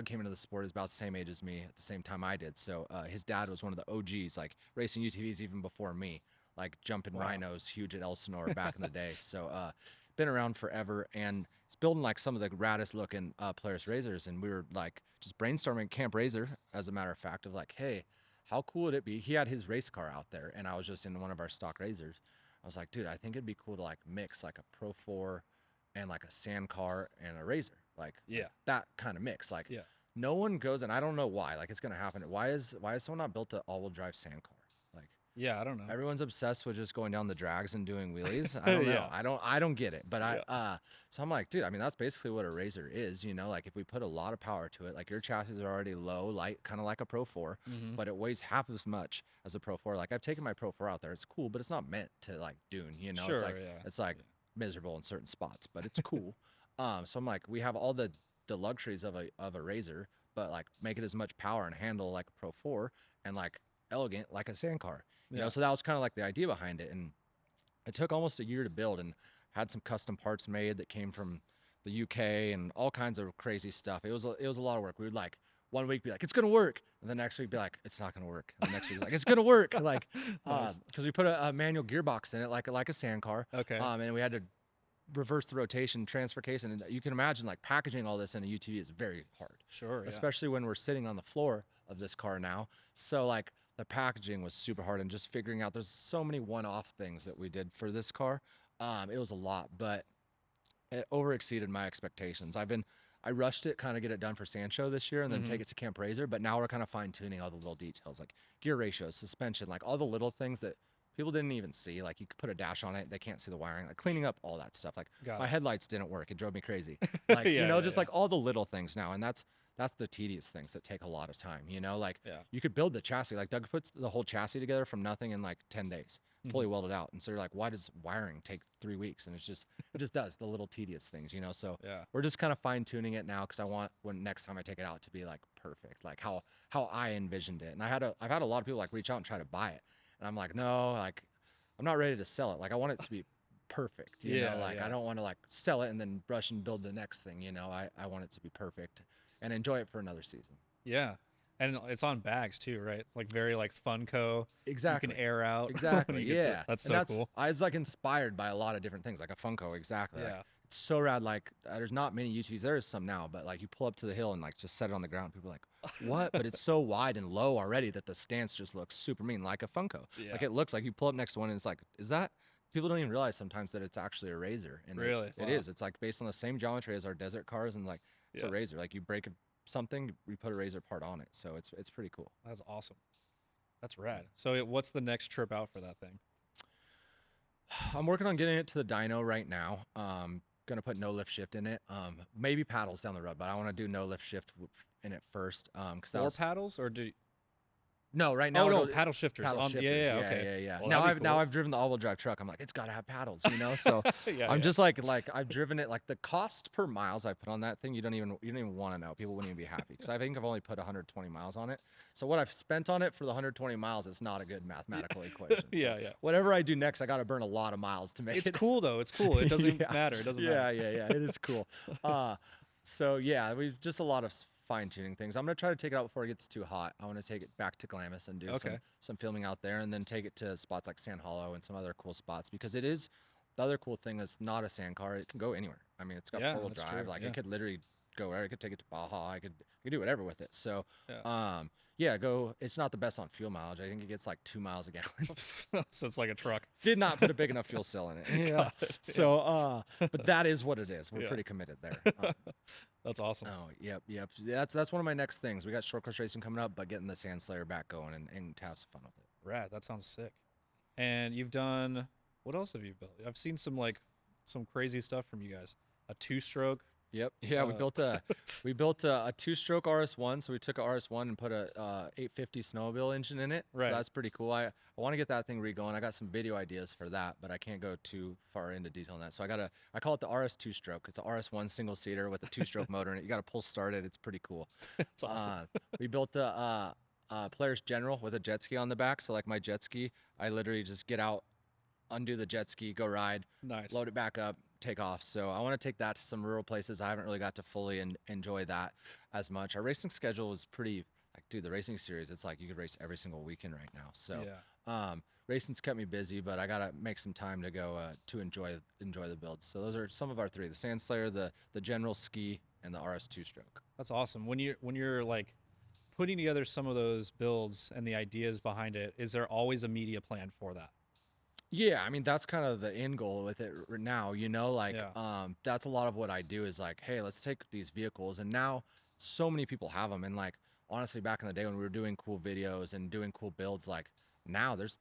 came into the sport is about the same age as me at the same time I did. So his dad was one of the OGs, like racing UTVs even before me, like jumping Wow. rhinos, huge at Elsinore back in the day. So been around forever and he's building like some of the raddest looking Polaris razors. And we were like just brainstorming Camp Razor, as a matter of fact, of like, hey, how cool would it be? He had his race car out there and I was just in one of our stock razors. I was like, dude, I think it'd be cool to like mix like a Pro 4 and like a sand car and a razor. Like Yeah. that kind of mix. Like Yeah. no one goes, and I don't know why. Like it's gonna happen. Why is someone not built an all-wheel drive sand car? Like Yeah, I don't know. everyone's obsessed with just going down the drags and doing wheelies. I don't know. Yeah. I don't get it. But Yeah. so I'm like, dude, I mean that's basically what a razor is. Like if we put a lot of power to it, like your chassis are already low, light, kind of like a Pro 4, Mhm. but it weighs half as much as a Pro 4. Like I've taken my Pro 4 out there. It's cool, but it's not meant to like dune. Sure. It's like Yeah. it's like miserable in certain spots, but it's cool. So I'm like, we have all the luxuries of a razor, but like make it as much power and handle like a Pro 4 and like elegant like a sand car. You know, Yeah. so that was kind of like the idea behind it. And it took almost a year to build and had some custom parts made that came from the UK and all kinds of crazy stuff. It was a lot of work. We would like one week be like, it's gonna work, and the next week be like, it's not gonna work. And the next week be like, it's gonna work, like Nice. because we put a manual gearbox in it, like a sand car, Okay. and we had to reverse the rotation, transfer case, and you can imagine like packaging all this in a UTV is very hard, Sure. Yeah. especially when we're sitting on the floor of this car now. So like the packaging was super hard, and just figuring out there's so many one-off things that we did for this car. It was a lot, but it over exceeded my expectations. I rushed it, kind of get it done for Sand Show this year and then take it to Camp Razor, but now we're kind of fine tuning all the little details like gear ratios, suspension, like all the little things that people didn't even see. Like you could put a dash on it, they can't see the wiring, like cleaning up all that stuff. Like Got my it. headlights didn't work, it drove me crazy. Like, you Yeah, know, yeah, just yeah. like all the little things now. And that's the tedious things that take a lot of time, you know, like Yeah. you could build the chassis. Like Doug puts the whole chassis together from nothing in like 10 days, fully welded out. And so you're like, why does wiring take 3 weeks? And it just does the little tedious things, you know? So Yeah. we're just kind of fine tuning it now, because I want when next time I take it out to be like perfect, like how I envisioned it. And I've had a lot of people like reach out and try to buy it, and I'm like, no, like I'm not ready to sell it. Like I want it to be perfect, you know? Yeah, Like yeah. I don't want to like sell it and then rush and build the next thing, you know? I want it to be perfect and enjoy it for another season. Yeah. And it's on bags too, right? It's like very like Funko. Exactly. You can air out. when Exactly. you get to, Yeah. that's And so cool. I was like inspired by a lot of different things, like a Funko. Exactly. Like, Yeah. it's so rad. Like there's not many UTVs. There is some now, but like you pull up to the hill and like just set it on the ground. People are like, what? But it's so wide and low already that the stance just looks super mean, like a Funko. Yeah. Like it looks like you pull up next to one and it's like, is that? People don't even realize sometimes that it's actually a razor. And Really? it Wow. is. It's like based on the same geometry as our desert cars, and like it's a Yeah. razor. Like you break something, we put a razor part on it. So it's pretty cool. That's awesome. That's rad. So what's the next trip out for that thing? I'm working on getting it to the dyno right now. Gonna put no lift shift in it. Maybe paddles down the road, but I want to do no lift shift in it first. Because that Four was paddles or do? no right now. Oh no, it'll- paddle shifters. paddle shifters. Yeah, okay. yeah, yeah. Well, now that'd be now cool. I've driven the all-wheel drive truck. I'm like, it's gotta have paddles, you know. So Yeah, I'm yeah. just like I've driven it. Like the cost per miles I put on that thing, you don't even want to know. People wouldn't even be happy, because I think I've only put 120 miles on it. So what I've spent on it for the 120 miles, it's not a good mathematical equation. So Yeah, yeah. whatever I do next, I got to burn a lot of miles to make It's it. cool though. It's cool. It doesn't Yeah. matter. It doesn't Yeah, matter. yeah. It is cool. So yeah, we've just a lot of fine tuning things. I'm gonna try to take it out before it gets too hot. I want to take it back to Glamis and do Okay. some filming out there, and then take it to spots like Sand Hollow and some other cool spots, because it is the other cool thing is not a sand car. It can go anywhere. I mean, it's got Yeah, four-wheel that's drive. true, Like yeah. it could literally go where I could take it to Baja. I could do whatever with it. So Yeah. yeah, go. It's not the best on fuel mileage. I think it gets like 2 miles a gallon. So it's like a truck. Did not put a big enough fuel cell in it. Yeah. Got it, yeah. So, but that is what it is. We're Yeah. pretty committed there. That's awesome. Oh, yep. That's one of my next things. We got short course racing coming up, but getting the Sand Slayer back going and to have some fun with it. Rad. That sounds sick. And you've done what else have you built? I've seen some crazy stuff from you guys. A 2-stroke. Yep. Yeah, we built a 2-stroke RS1. So we took a RS1 and put a 850 snowmobile engine in it. Right. So that's pretty cool. I want to get that thing re-going. I got some video ideas for that, but I can't go too far into detail on that. So I call it the RS 2-stroke. It's a RS1 single seater with a 2-stroke motor in it. You got to pull start it. It's pretty cool. That's awesome. We built a Player's General with a jet ski on the back. So like my jet ski, I literally just get out, undo the jet ski, go ride, Nice. load it back up, take off. So I want to take that to some rural places. I haven't really got to fully enjoy that as much. Our racing schedule was pretty like, dude, the racing series, it's like you could race every single weekend right now. So Yeah. racing's kept me busy, but I gotta make some time to go to enjoy the builds. So those are some of our three: the Sand Slayer, the General Ski, and the RS 2-stroke. That's awesome. When you're like putting together some of those builds and the ideas behind it, is there always a media plan for that? Yeah, I mean that's kind of the end goal with it now, you know, like Yeah. that's a lot of what I do is like, hey, let's take these vehicles, and now so many people have them, and like honestly back in the day when we were doing cool videos and doing cool builds, like now there's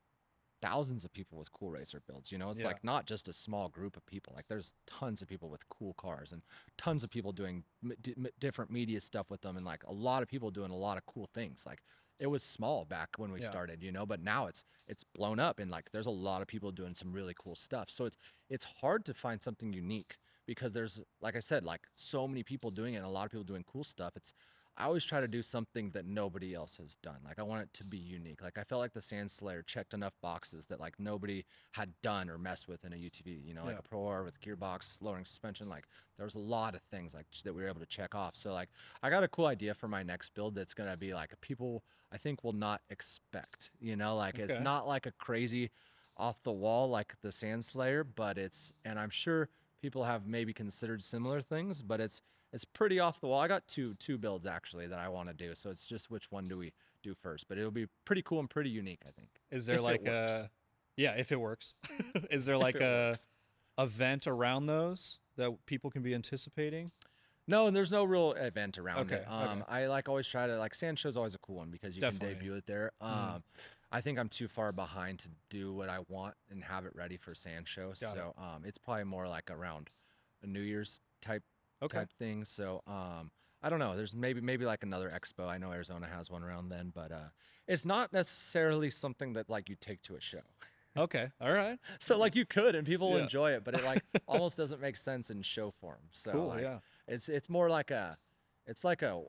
thousands of people with cool racer builds, you know. It's Yeah. like not just a small group of people. Like there's tons of people with cool cars and tons of people doing different media stuff with them, and like a lot of people doing a lot of cool things. Like it was small back when we Yeah. started, you know, but now it's blown up, and like there's a lot of people doing some really cool stuff. So it's hard to find something unique because there's, like I said, like so many people doing it and a lot of people doing cool stuff. I always try to do something that nobody else has done. Like I want it to be unique. Like I felt like the Sand Slayer checked enough boxes that like nobody had done or messed with in a UTV. You know, like Yeah. a Pro R with gearbox, lowering suspension. Like there was a lot of things like that we were able to check off. So like I got a cool idea for my next build that's gonna be like people I think will not expect. You know, like it's Okay. not like a crazy off the wall like the Sand Slayer, but and I'm sure people have maybe considered similar things, but it's pretty off the wall. I got two builds actually that I want to do, so it's just which one do we do first? But it'll be pretty cool and pretty unique, I think. Is there If it like works. yeah, if it works. Is there If like it a works. event around those that people can be anticipating? No, and there's no real event around Okay, it. okay. I like always try to like Sand Show's always a cool one because you can Definitely. debut it there. Mhm. I think I'm too far behind to do what I want and have it ready for Sand Show. Got it. So it's probably more like around a New Year's Okay. type thing. So I don't know. There's maybe like another expo. I know Arizona has one around then, but it's not necessarily something that like you take to a show. Okay. All right. So like you could and people will Yeah. enjoy it, but it like almost doesn't make sense in show form. So Cool. like Yeah. it's more like it's like a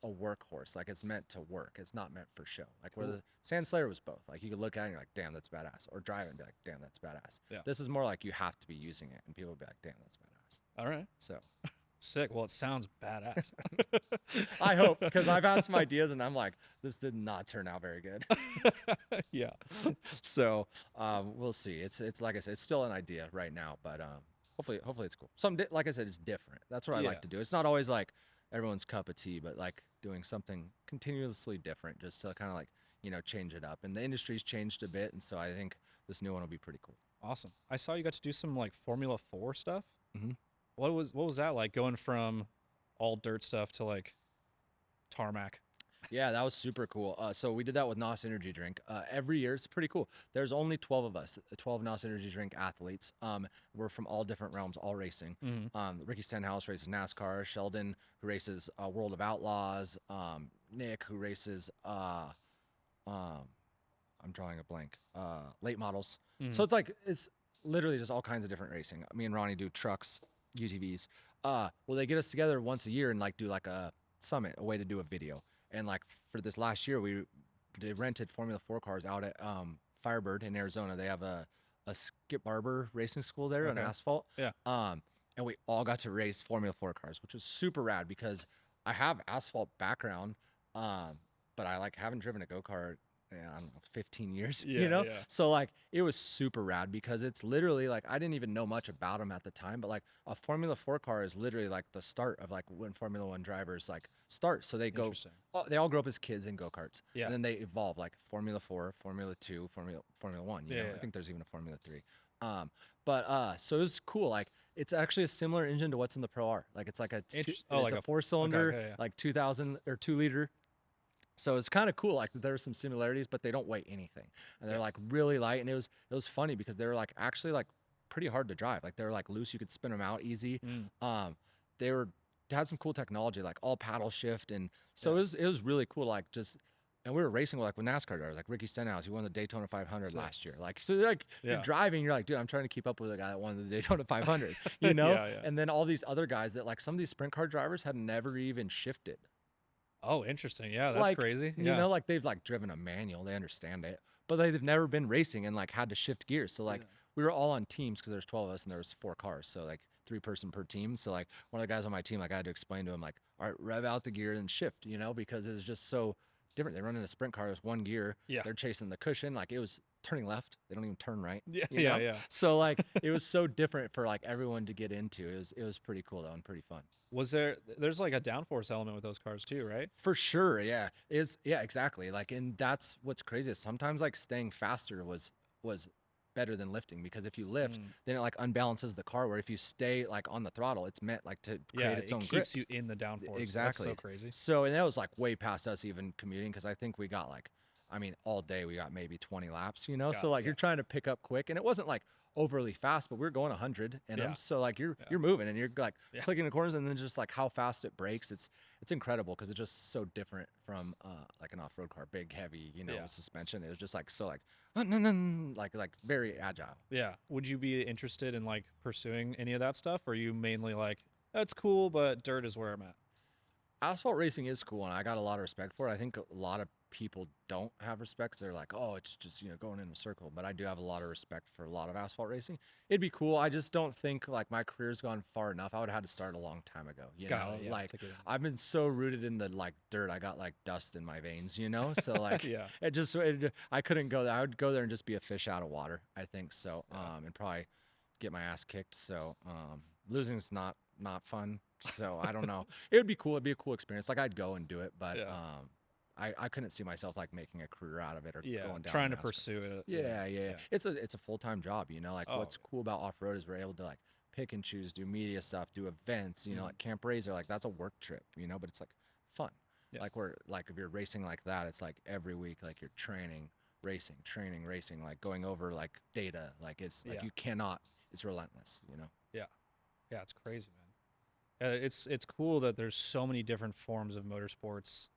workhorse. Like it's meant to work. It's not meant for show. Like where Cool. the Sand Slayer was both. Like you could look at it and you're like, damn, that's badass. Or drive it and be like, damn, that's badass. Yeah. This is more like you have to be using it and people will be like, damn, that's badass. All right. So Sick. Well, it sounds badass. I hope because I've had some ideas and I'm like, this did not turn out very good. Yeah. So we'll see. It's like I said, it's still an idea right now, but hopefully it's cool. Like I said, it's different. That's what I Yeah. like to do. It's not always like everyone's cup of tea, but like doing something continuously different just to kind of like change it up. And the industry's changed a bit, and so I think this new one will be pretty cool. Awesome. I saw you got to do some like Formula 4 stuff. Mm-hmm. What was that like going from all dirt stuff to like tarmac? Yeah, that was super cool. So we did that with NOS Energy Drink. Every year, it's pretty cool. There's only 12 of us, 12 NOS Energy Drink athletes. We're from all different realms, all racing. Mm-hmm. Ricky Stenhouse races NASCAR. Sheldon, who races World of Outlaws. Nick, who races, I'm drawing a blank, late models. Mm-hmm. So it's literally just all kinds of different racing. Me and Ronnie do trucks, UTVs. Well, they get us together once a year and like do like a summit, a way to do a video. And like for this last year, they rented Formula 4 cars out at Firebird in Arizona. They have a Skip Barber racing school there on Okay. asphalt. Yeah. And we all got to race Formula 4 cars, which was super rad because I have asphalt background, but I like haven't driven a go-kart in, I don't know, 15 years, Yeah. So like it was super rad because it's literally like I didn't even know much about them at the time, but like a Formula 4 car is literally like the start of like when Formula 1 drivers like start. So they go Interesting. they all grow up as kids in go-karts. Yeah. And then they evolve like Formula 4, Formula 2, Formula 1, you know. Yeah. I think there's even a Formula 3. So it was cool. Like it's actually a similar engine to what's in the Pro R. Like it's like it's like a a 4-cylinder, okay, yeah. like 2000 or 2-liter. So it's kind of cool. Like there's some similarities, but they don't weigh anything, and they're like really light. And it was funny because they were like actually like pretty hard to drive. Like they were like loose. You could spin them out easy. They had some cool technology, like all paddle shift, and so it was really cool. Like just. And we were racing with NASCAR drivers, like Ricky Stenhouse, he won the Daytona 500 last year. Like, so like you're driving, you're like, dude, I'm trying to keep up with a guy that won the Daytona 500, you know? Yeah. And then all these other guys that like some of these sprint car drivers had never even shifted. Oh, interesting. Yeah, that's Like, crazy. You know, like they've like driven a manual, they understand it, but they've never been racing and like had to shift gears. So like we were all on teams because there's 12 of us and there was 4 cars. So like 3-person per team. So like one of the guys on my team, like I had to explain to him like, all right, rev out the gear and shift, you know, because it was just so different. They run in a sprint car, there's 1 gear. Yeah. They're chasing the cushion. Like it was turning left. They don't even turn right. Yeah. You know? Yeah. So like it was so different for like everyone to get into. It was pretty cool though and pretty fun. There's like a downforce element with those cars too, right? For sure, yeah. Yeah, exactly. Like, and that's what's crazy is sometimes like staying faster was better than lifting because if you lift, then it like unbalances the car. Where if you stay like on the throttle, it's meant like to create its own grip. It keeps you in the downforce. Exactly. That's so crazy. So and that was like way past us even commuting because I think we got like, I mean, all day we got maybe 20 laps, you know. So like you're trying to pick up quick, and it wasn't like overly fast, but we were going 100 in them. So like you're moving and you're like clicking the corners, and then just like how fast it brakes, it's incredible because it's just so different from like an off-road car, big, heavy, you know, with suspension. It was just like so like very agile. Yeah. Would you be interested in like pursuing any of that stuff, or are you mainly like that's cool, but dirt is where I'm at? asphalt racing is cool, and I got a lot of respect for it. I think a lot of people don't have respect 'cause they're like, oh, it's just, going in a circle. But I do have a lot of respect for a lot of asphalt racing. It'd be cool. I just don't think like my career's gone far enough. I would have had to start a long time ago, Got it. Yeah. like To get I've been so rooted in the like dirt. I got like dust in my veins, So in. like Yeah. I couldn't go there. I would go there and just be a fish out of water, I think so. Yeah. And probably get my ass kicked. So losing is not fun. So I don't know. It would be cool. It'd be a cool experience. Like I'd go and do it, but Yeah. I couldn't see myself like making a career out of it or Yeah. going down Trying to NASCAR. pursue it. Yeah. It's a full-time job, Like Oh. what's cool about off-road is we're able to like pick and choose, do media stuff, do events, Mhm. like Camp Razor, like that's a work trip, but it's like fun. Yeah. Like we're like if you're racing like that, it's like every week like you're training, racing, like going over like data, like it's like Yeah. you cannot, it's relentless, Yeah. Yeah. It's crazy, man. It's cool that there's so many different forms of motorsports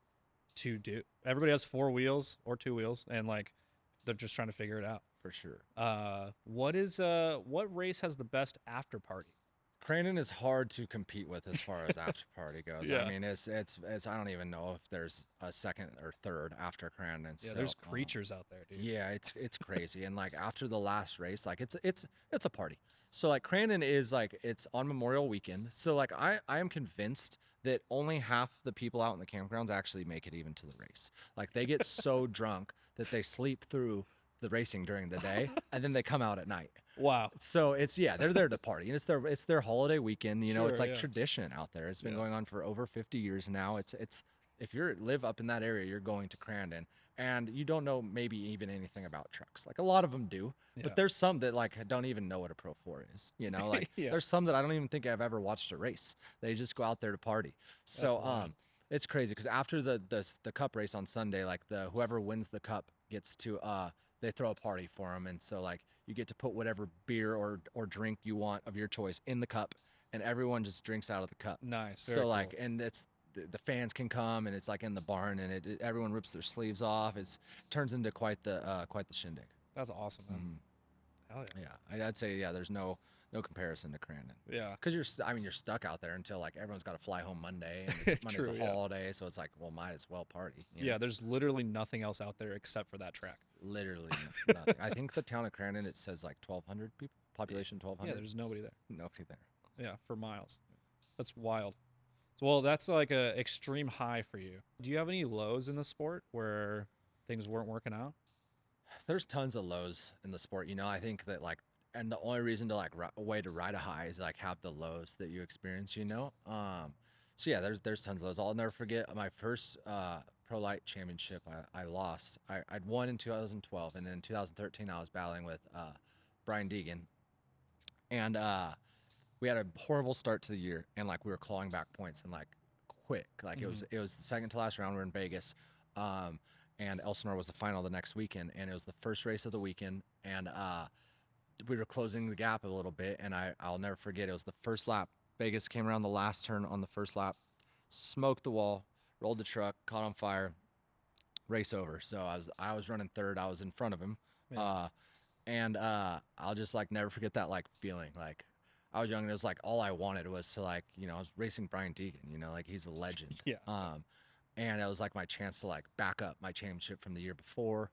to do. Everybody has 4 wheels or 2 wheels, and like they're just trying to figure it out. For sure. What race has the best after party? Crandon is hard to compete with as far as after party goes. Yeah. I mean, it's I don't even know if there's a second or third after Crandon. Yeah, So, there's creatures out there, dude. yeah, it's crazy. And like after the last race, like it's a party. So like Crandon is like it's on Memorial Weekend. So like I am convinced that only half the people out in the campgrounds actually make it even to the race. Like they get so drunk that they sleep through the racing during the day and then they come out at night. Wow. So they're there to party, and it's their holiday weekend. It's Sure, like yeah. tradition out there. It's been Yeah. going on for over 50 years now. It's if you live up in that area, you're going to Crandon, and you don't know maybe even anything about trucks. Like a lot of them do, Yeah. but there's some that like don't even know what a Pro 4 is. Like Yeah. there's some that I don't even think I've ever watched a race. They just go out there to party. So wild. it's crazy because after the cup race on Sunday, like whoever wins the cup gets to they throw a party for them, and so like you get to put whatever beer or drink you want of your choice in the cup, and everyone just drinks out of the cup. Nice. So Very like, cool. and it's the fans can come, and it's like in the barn, and everyone rips their sleeves off. It turns into quite the shindig. That's awesome, man. Mhm. Hell yeah. Yeah, I'd say there's no comparison to Crandon. Yeah. Because you're stuck out there until like everyone's got to fly home Monday, and Monday's True, a yeah. holiday, so it's like, well, might as well party. Yeah, there's literally nothing else out there except for that track. Literally nothing. I think the town of Crandon, it says like 1,200 people, population 1,200. Yeah, there's nobody there. Nobody there. Yeah, for miles. That's wild. So, well, that's like a extreme high for you. Do you have any lows in the sport where things weren't working out? There's tons of lows in the sport. I think that like, and the only reason to like a way to ride a high is like have the lows that you experience. So yeah, there's tons of lows. I'll never forget my first Pro Light championship. I lost. I'd won in 2012, and in 2013 I was battling with Brian Deegan, and we had a horrible start to the year, and like we were clawing back points and like quick. Like it was the second to last round. We're in Vegas, and Elsinore was the final the next weekend, and it was the first race of the weekend, and we were closing the gap a little bit, and I'll never forget. It was the first lap. Vegas came around the last turn on the first lap, smoked the wall, rolled the truck, caught on fire, race over. So I was running third. I was in front of him, Yeah. and I'll just like never forget that like feeling. Like I was young, and it was like all I wanted was to like I was racing Brian Deegan. Like he's a legend. Yeah. And it was like my chance to like back up my championship from the year before.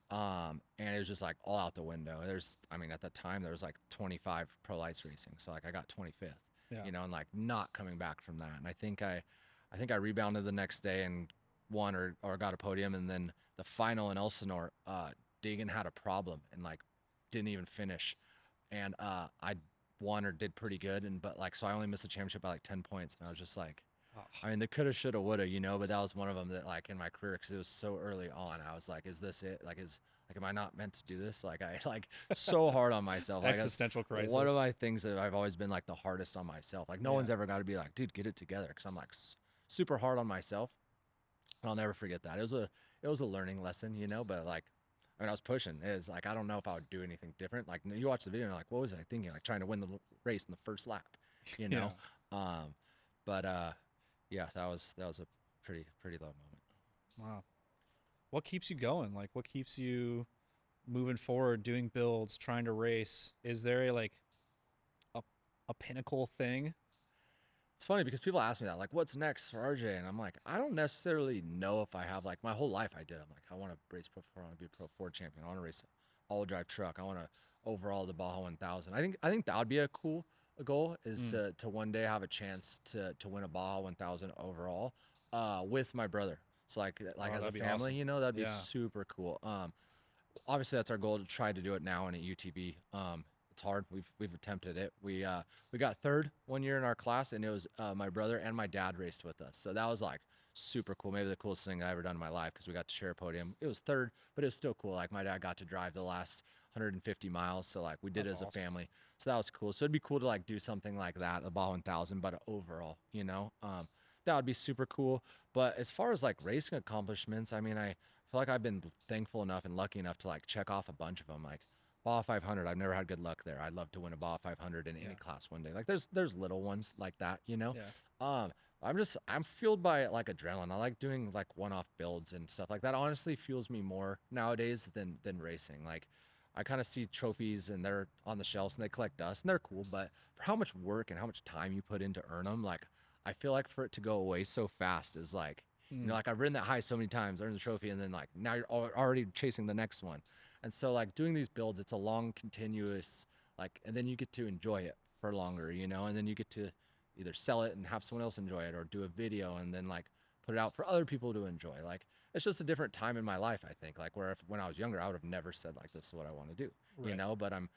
And it was just like all out the window. At that time there was like 25 Pro Lights racing. So like I got 25th, Yeah. and like not coming back from that. And I think I rebounded the next day and won or got a podium. And then the final in Elsinore, Deegan had a problem and like didn't even finish. And I won or did pretty good. But like, so I only missed the championship by like 10 points. And I was just like, they coulda, shoulda, woulda, but that was one of them that like in my career, because it was so early on, I was like, is this it? Like, am I not meant to do this? Like, I like so hard on myself. Like, Existential crisis. one of my things that I've always been like the hardest on myself. Like no one's ever got to be like, dude, get it together. Cause I'm like super hard on myself. And I'll never forget that. It was a learning lesson, but like, I was pushing. It was like, I don't know if I would do anything different. Like you watch the video and you're like, what was I thinking? Like trying to win the race in the first lap, Yeah. Yeah, that was a pretty low moment. Wow. What keeps you going? Like, what keeps you moving forward, doing builds, trying to race? Is there a pinnacle thing? It's funny because people ask me that, like, what's next for RJ? And I'm like, I don't necessarily know if I have, like, my whole life I did. I'm like, I want to race Pro 4, I want to be a Pro 4 champion. I want to race an all-drive truck. I want to overall the Baja 1000. I think that would be a cool goal, is Mm. to one day have a chance to win a Baja 1000 overall with my brother. So like Oh, as a that'd be family, awesome. that'd be Yeah. super cool. Obviously that's our goal, to try to do it now in a UTV. It's hard. We've attempted it. We got third one year in our class, and it was my brother and my dad raced with us. So that was like super cool. Maybe the coolest thing I ever done in my life, because we got to share a podium. It was third, but it was still cool. Like my dad got to drive the last 150 miles, so like we did That's it as a awesome. family. So that was cool. So it'd be cool to like do something like that, a Baja 1000, but overall, that would be super cool. But as far as like racing accomplishments, I mean, I feel like I've been thankful enough and lucky enough to like check off a bunch of them. Like Baja 500, I've never had good luck there. I'd love to win a Baja 500 in Yeah. any class one day. Like there's little ones like that, Yeah. Um, I'm fueled by like adrenaline. I like doing like one-off builds and stuff like that. Honestly, fuels me more nowadays than racing. Like I kind of see trophies and they're on the shelves and they collect dust and they're cool, but for how much work and how much time you put in to earn them, like I feel like for it to go away so fast is like, Mm. like I've ridden that high so many times, earned the trophy, and then like now you're already chasing the next one. And so like doing these builds, it's a long, continuous, like, and then you get to enjoy it for longer, and then you get to either sell it and have someone else enjoy it, or do a video and then like put it out for other people to enjoy. Like it's just a different time in my life, I think. Like where when I was younger, I would have never said like this is what I want to do, Right. But I'm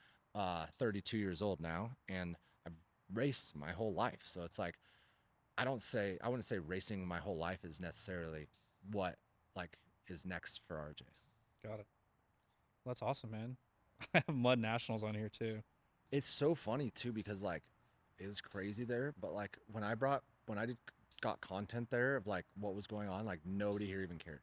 32 years old now, and I've raced my whole life. So it's like I wouldn't say racing my whole life is necessarily what like is next for RJ. Got it. That's awesome, man. I have Mud Nationals on here too. It's so funny too, because like it was crazy there, but like when I did got content there of like what was going on, like nobody here even cared.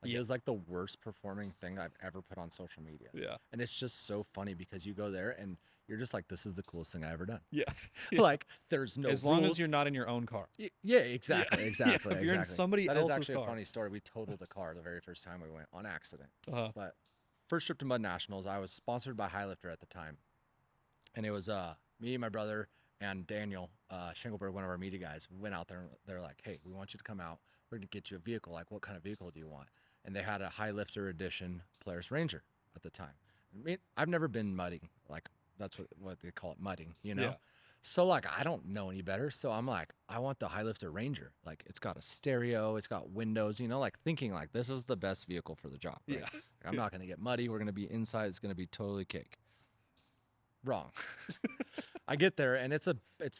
Like it Yeah. was like the worst performing thing I've ever put on social media. Yeah. And it's just so funny because you go there and you're just like, this is the coolest thing I ever done. Yeah. Yeah. Like there's no As long as rules. you're not in your own car. Yeah, Yeah. exactly, Yeah. exactly, If you're in exactly. somebody That is else's actually a car. funny story. We totaled a car the very first time we went on accident. Uh-huh. But first trip to Mud Nationals, I was sponsored by Highlifter at the time, and it was me, my brother, and Daniel Shingelberg, one of our media guys. We went out there, and they're like, "Hey, we want you to come out. We're gonna get you a vehicle. Like, what kind of vehicle do you want?" And they had a Highlifter edition Polaris Ranger at the time. I mean, I've never been mudding. Like that's what they call it, mudding. Yeah. So like I don't know any better. So I'm like, I want the Highlifter Ranger. Like it's got a stereo, it's got windows, like thinking like this is the best vehicle for the job. Right? Yeah. Like, I'm not gonna get muddy. We're gonna be inside. It's gonna be totally cake. Wrong. I get there and it's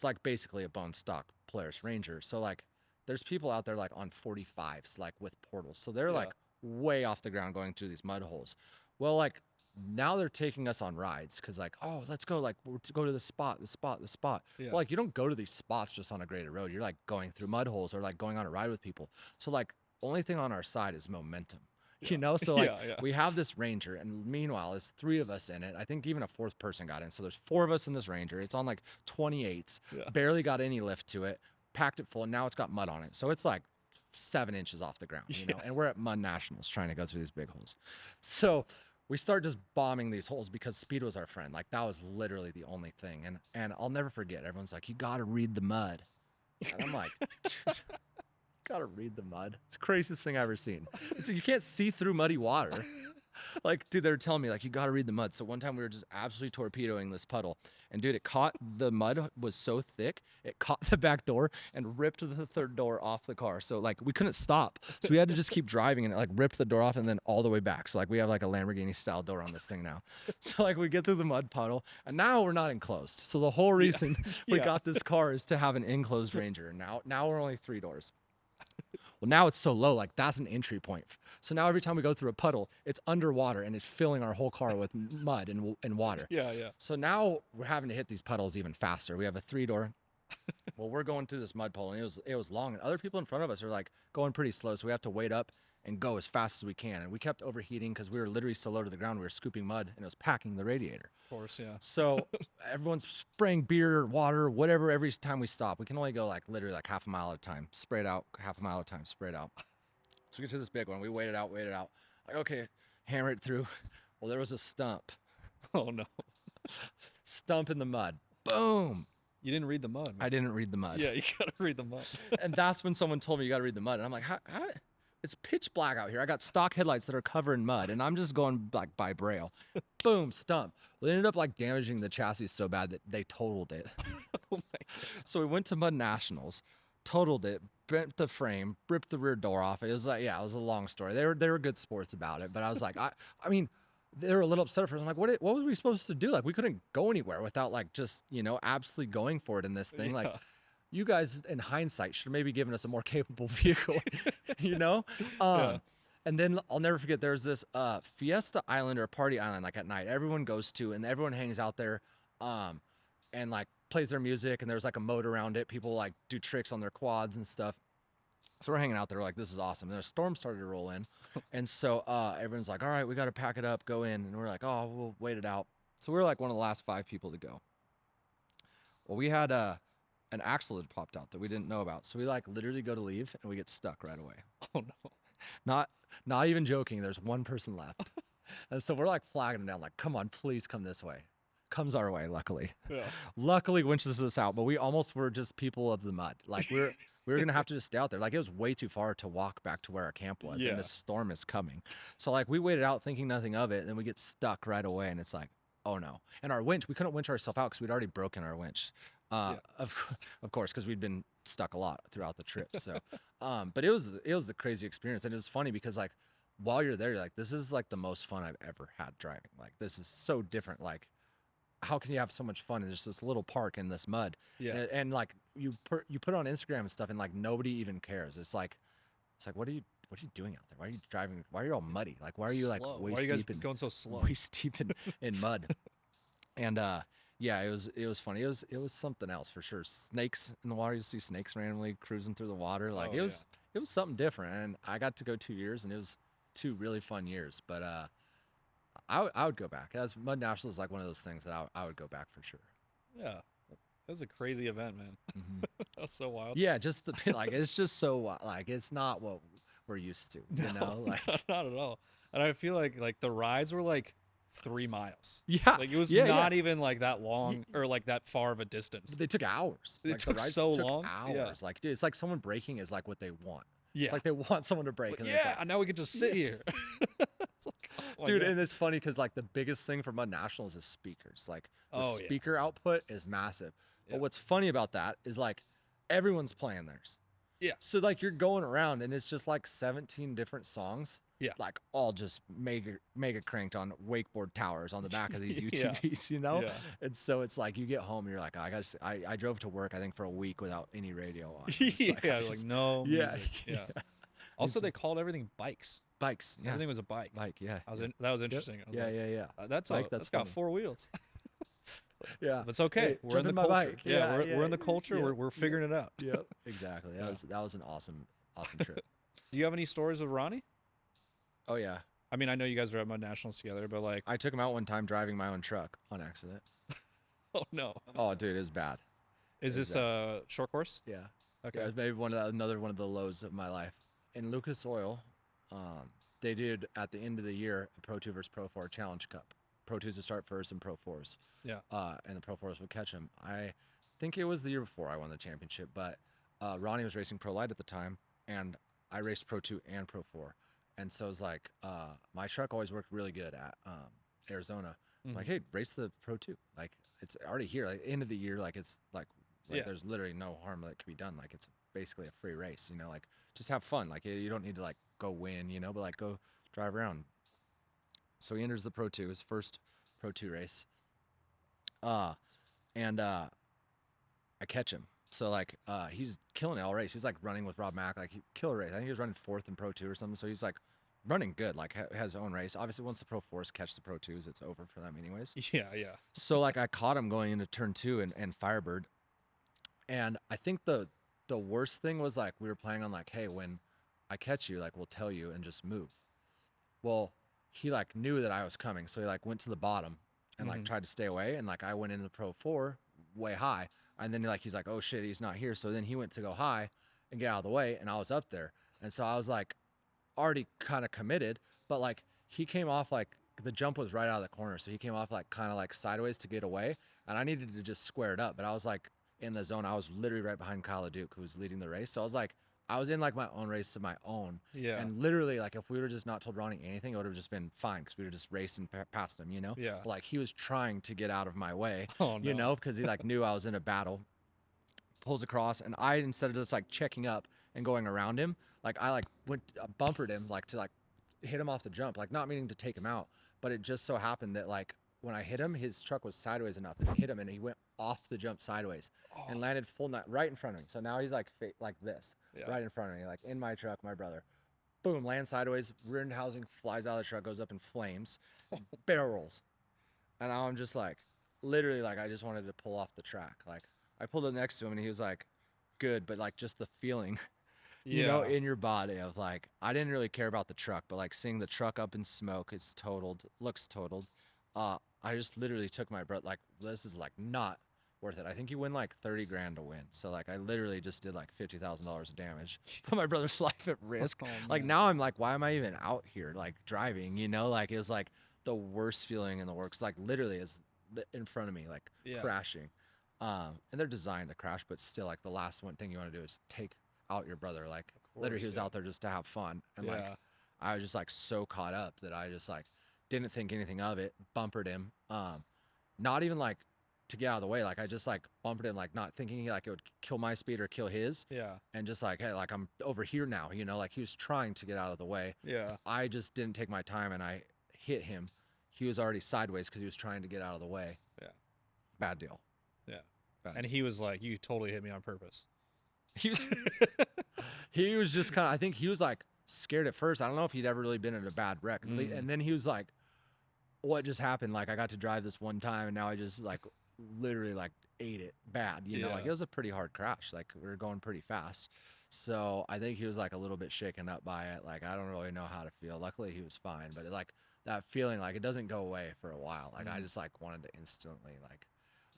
like basically a bone stock Polaris Ranger. So like there's people out there like on 45s like with portals. So they're Yeah. like way off the ground going through these mud holes. Well, like now they're taking us on rides because like, oh, let's go, like we're to go to the spot. Yeah. Well, like you don't go to these spots just on a graded road. You're like going through mud holes or like going on a ride with people. So like only thing on our side is momentum. Yeah. So like Yeah. we have this Ranger, and meanwhile there's 3 of us in it. I think even a 4th person got in. So there's 4 of us in this Ranger. It's on like 28s, Yeah. barely got any lift to it, packed it full, and now it's got mud on it. So it's like 7 inches off the ground, Yeah. and we're at Mud Nationals trying to go through these big holes. So we start just bombing these holes because speed was our friend. Like that was literally the only thing. And I'll never forget. Everyone's like, you got to read the mud. And I'm like, dude, gotta read the mud. It's the craziest thing I've ever seen. It's like you can't see through muddy water. Like, dude, they were telling me like you gotta read the mud. So one time we were just absolutely torpedoing this puddle, and dude, it caught the mud was so thick, it caught the back door and ripped the 3rd door off the car. So like we couldn't stop, so we had to just keep driving, and it like ripped the door off and then all the way back. So like we have like a Lamborghini style door on this thing now. So like we get through the mud puddle, and now we're not enclosed. So the whole reason we Yeah. got this car is to have an enclosed Ranger. And now we're only 3 doors. Well, now it's so low, like that's an entry point. So now every time we go through a puddle, it's underwater and it's filling our whole car with mud and water. Yeah. Yeah. So now we're having to hit these puddles even faster. We have a 3-door. Well, we're going through this mud puddle, and it was long, and other people in front of us are like going pretty slow, so we have to wait up and go as fast as we can. And we kept overheating because we were literally so low to the ground. We were scooping mud, and it was packing the radiator. Of course. Yeah. So everyone's spraying beer, water, whatever every time we stop. We can only go like literally like half a mile at a time. Spray it out, half a mile at a time, spray it out. So we get to this big one. We wait it out. Like, okay, hammer it through. Well, there was a stump. Oh no. Stump in the mud. Boom. You didn't read the mud, man. I didn't read the mud. Yeah, you gotta read the mud. And that's when someone told me you got to read the mud. And I'm like, how? It's pitch black out here. I got stock headlights that are covered in mud, and I'm just going like by braille. Boom, stump. Well, they ended up like damaging the chassis so bad that they totaled it. Oh my God. So we went to Mud Nationals, totaled it, bent the frame, ripped the rear door off. It was like, yeah, it was a long story. They were good sports about it, but I was like, I mean, they were a little upset at first. I'm like, what was we supposed to do? Like, we couldn't go anywhere without like just, absolutely going for it in this thing. Yeah. Like, you guys in hindsight should have maybe given us a more capable vehicle, Yeah. And then I'll never forget, there's this Fiesta Island or Party Island like at night everyone goes to, and everyone hangs out there and like plays their music, and there's like a moat around it. People like do tricks on their quads and stuff. So we're hanging out there like, this is awesome. And a storm started to roll in. And so everyone's like, all right, we got to pack it up, go in. And we're like, oh, we'll wait it out. So we're like one of the last 5 people to go. Well, we had an axle had popped out that we didn't know about. So we like literally go to leave and we get stuck right away. Oh no. Not even joking. There's one person left. And so we're like flagging them down, like, come on, please come this way. Comes our way, luckily. Yeah. Luckily winches us out, but we almost were just people of the mud. Like we were gonna have to just stay out there. Like it was way too far to walk back to where our camp was, Yeah. and this storm is coming. So like we waited out thinking nothing of it, and then we get stuck right away, and it's like, oh no. And our winch, we couldn't winch ourselves out because we'd already broken our winch. Of course, because we'd been stuck a lot throughout the trip. So, but it was the crazy experience, and it was funny because like while you're there, you're like, this is like the most fun I've ever had driving. Like this is so different. Like, how can you have so much fun in just this little park in this mud? Yeah. And like you put it on Instagram and stuff, and like nobody even cares. It's like what are you doing out there? Why are you driving? Why are you all muddy? Like why are you like Slow. Why are waist you guys deep in going so slow? waist deep in mud? And yeah, it was funny. It was something else for sure. Snakes in the water. You see snakes randomly cruising through the water. Like Oh, it was something different. And I got to go 2 years, and it was 2 really fun years. But I would go back. As Mud National is like one of those things that I would go back for sure. Yeah. That was a crazy event, man. Mhm. That's so wild. Yeah, just like it's just so like it's not what we're used to, like not at all. And I feel like the rides were like 3 miles. yeah, Like it was yeah, not even like that long or like that far of a distance. But they took hours. It Like, took the rides so took long. Yeah. hours. Like dude, it's like someone braking is like what they want. Yeah. It's like they want someone to brake. Like, And it's yeah, like, and now we can just sit here. It's like, oh my dude, God. and it's funny because like the biggest thing for Mud Nationals is speakers. Like the Oh, yeah. speaker output is massive. Yeah. But what's funny about that is like everyone's playing theirs. Yeah. So like you're going around and it's just like 17 different songs. Yeah. Like all just mega cranked on wakeboard towers on the back of these Yeah. UTVs, Yeah. And so it's like you get home and you're like, I drove to work, I think for a week without any radio on. It's Yeah, like, I like just- no yeah, music. Yeah. yeah. Also, It's- they called everything bikes. Bikes. Yeah. Everything was a bike. Bike. Yeah. That was interesting. I was Yeah. like, Yeah. That's Bike, that's that's got funny. 4 wheels. Yeah. But it's okay. Hey, We're in jump the in my culture. bike. Yeah, Yeah, we're in the yeah, culture. yeah, We're figuring it out. Yep. Exactly. Yeah. That was an awesome trip. Do you have any stories with Ronnie? Oh yeah. I mean, I know you guys were at Mud Nationals together, but like, I took him out one time driving my own truck on accident. oh no. Oh, dude, it was bad. Is this a short course? Yeah. Okay. Yeah, it was maybe another one of the lows of my life. In Lucas Oil, they did at the end of the year a Pro 2 versus Pro 4 Challenge Cup. Pro 2s would start first and Pro 4s. Yeah. And the Pro 4s would catch them. I think it was the year before I won the championship, but Ronnie was racing Pro Light at the time, and I raced Pro 2 and Pro 4. And so it was like, my truck always worked really good at Arizona. I'm like, hey, race the Pro 2. Like, it's already here. Like, end of the year, like, it's like Yeah. there's literally no harm that could be done. Like, it's basically a free race, like, just have fun. Like, you don't need to, like, go win, but, like, go drive around. So he enters the Pro 2, his first Pro 2 race. And I catch him. So, like, he's killing it all race. He's, like, running with Rob Mack. Like, he killed a race. I think he was running 4th in Pro 2 or something. So he's, like, running good, like, has his own race. Obviously, once the Pro 4s catch the Pro 2s, it's over for them anyways. Yeah, yeah. So, like, I caught him going into turn 2 and Firebird. And I think the worst thing was, like, we were planning on, like, hey, when I catch you, like, we'll tell you and just move. Well, he, like, knew that I was coming. So he, like, went to the bottom and, like, tried to stay away. And, like, I went into the Pro 4 way high. And then, like, he's like, oh, shit, he's not here. So then he went to go high and get out of the way. And I was up there. And so I was, like, already kind of committed. But, like, he came off, like, the jump was right out of the corner. So he came off, like, kind of, like, sideways to get away. And I needed to just square it up. But I was, like, in the zone. I was literally right behind Kyle Duke, who was leading the race. So I was like, I was in like my own race of my own. Yeah. And literally, like, if we were just not told Ronnie anything, it would have just been fine because we were just racing past him, you know? Yeah. But like, he was trying to get out of my way, Oh you no. know, because he like knew I was in a battle. Pulls across, and I, instead of just like checking up and going around him, like I like went bumpered him like to like hit him off the jump, like not meaning to take him out, but it just so happened that like when I hit him, his truck was sideways enough that it hit him, and he went off the jump sideways and Oh, landed full nut right in front of me. So now he's like like this, yeah. right in front of me, like in my truck. My brother, boom, lands sideways, rear end housing flies out of the truck, goes up in flames, barrel rolls, and now I'm just like, literally, like I just wanted to pull off the track. Like I pulled up next to him, and he was like, good, but like just the feeling, you know, Yeah. in your body of like, I didn't really care about the truck, but like seeing the truck up in smoke, it's totaled, looks totaled. I just literally took my breath, like, this is like not worth it. I think you win like 30 grand to win. So like I literally just did like $50,000 of damage, put my brother's life at risk. Oh, Like man. now I'm like, why am I even out here like driving, you know? Like it was like the worst feeling in the world. 'Cause like literally is in front of me, like Yeah. crashing. And they're designed to crash, but still like the last one thing you want to do is take out your brother. Like Of literally course, he was yeah. out there just to have fun. And like Yeah. I was just like so caught up that I just like didn't think anything of it, bumpered him. Not even like to get out of the way. Like I just like bumped him, like not thinking like it would kill my speed or kill his. Yeah. And just like, hey, like I'm over here now, you know, like he was trying to get out of the way. Yeah. I just didn't take my time, and I hit him. He was already sideways because he was trying to get out of the way. Yeah. Bad deal. Yeah. Bad And deal. he was like, "You totally hit me on purpose." He was he was just kind of, I think he was like scared at first. I don't know if he'd ever really been in a bad wreck. And then he was like, what just happened? Like I got to drive this one time, and now I just like literally like ate it bad, you know? Like Yeah. it was a pretty hard crash. Like we were going pretty fast. So I think he was like a little bit shaken up by it. Like I don't really know how to feel. Luckily he was fine, but like that feeling, like it doesn't go away for a while. Like I just like wanted to instantly, like,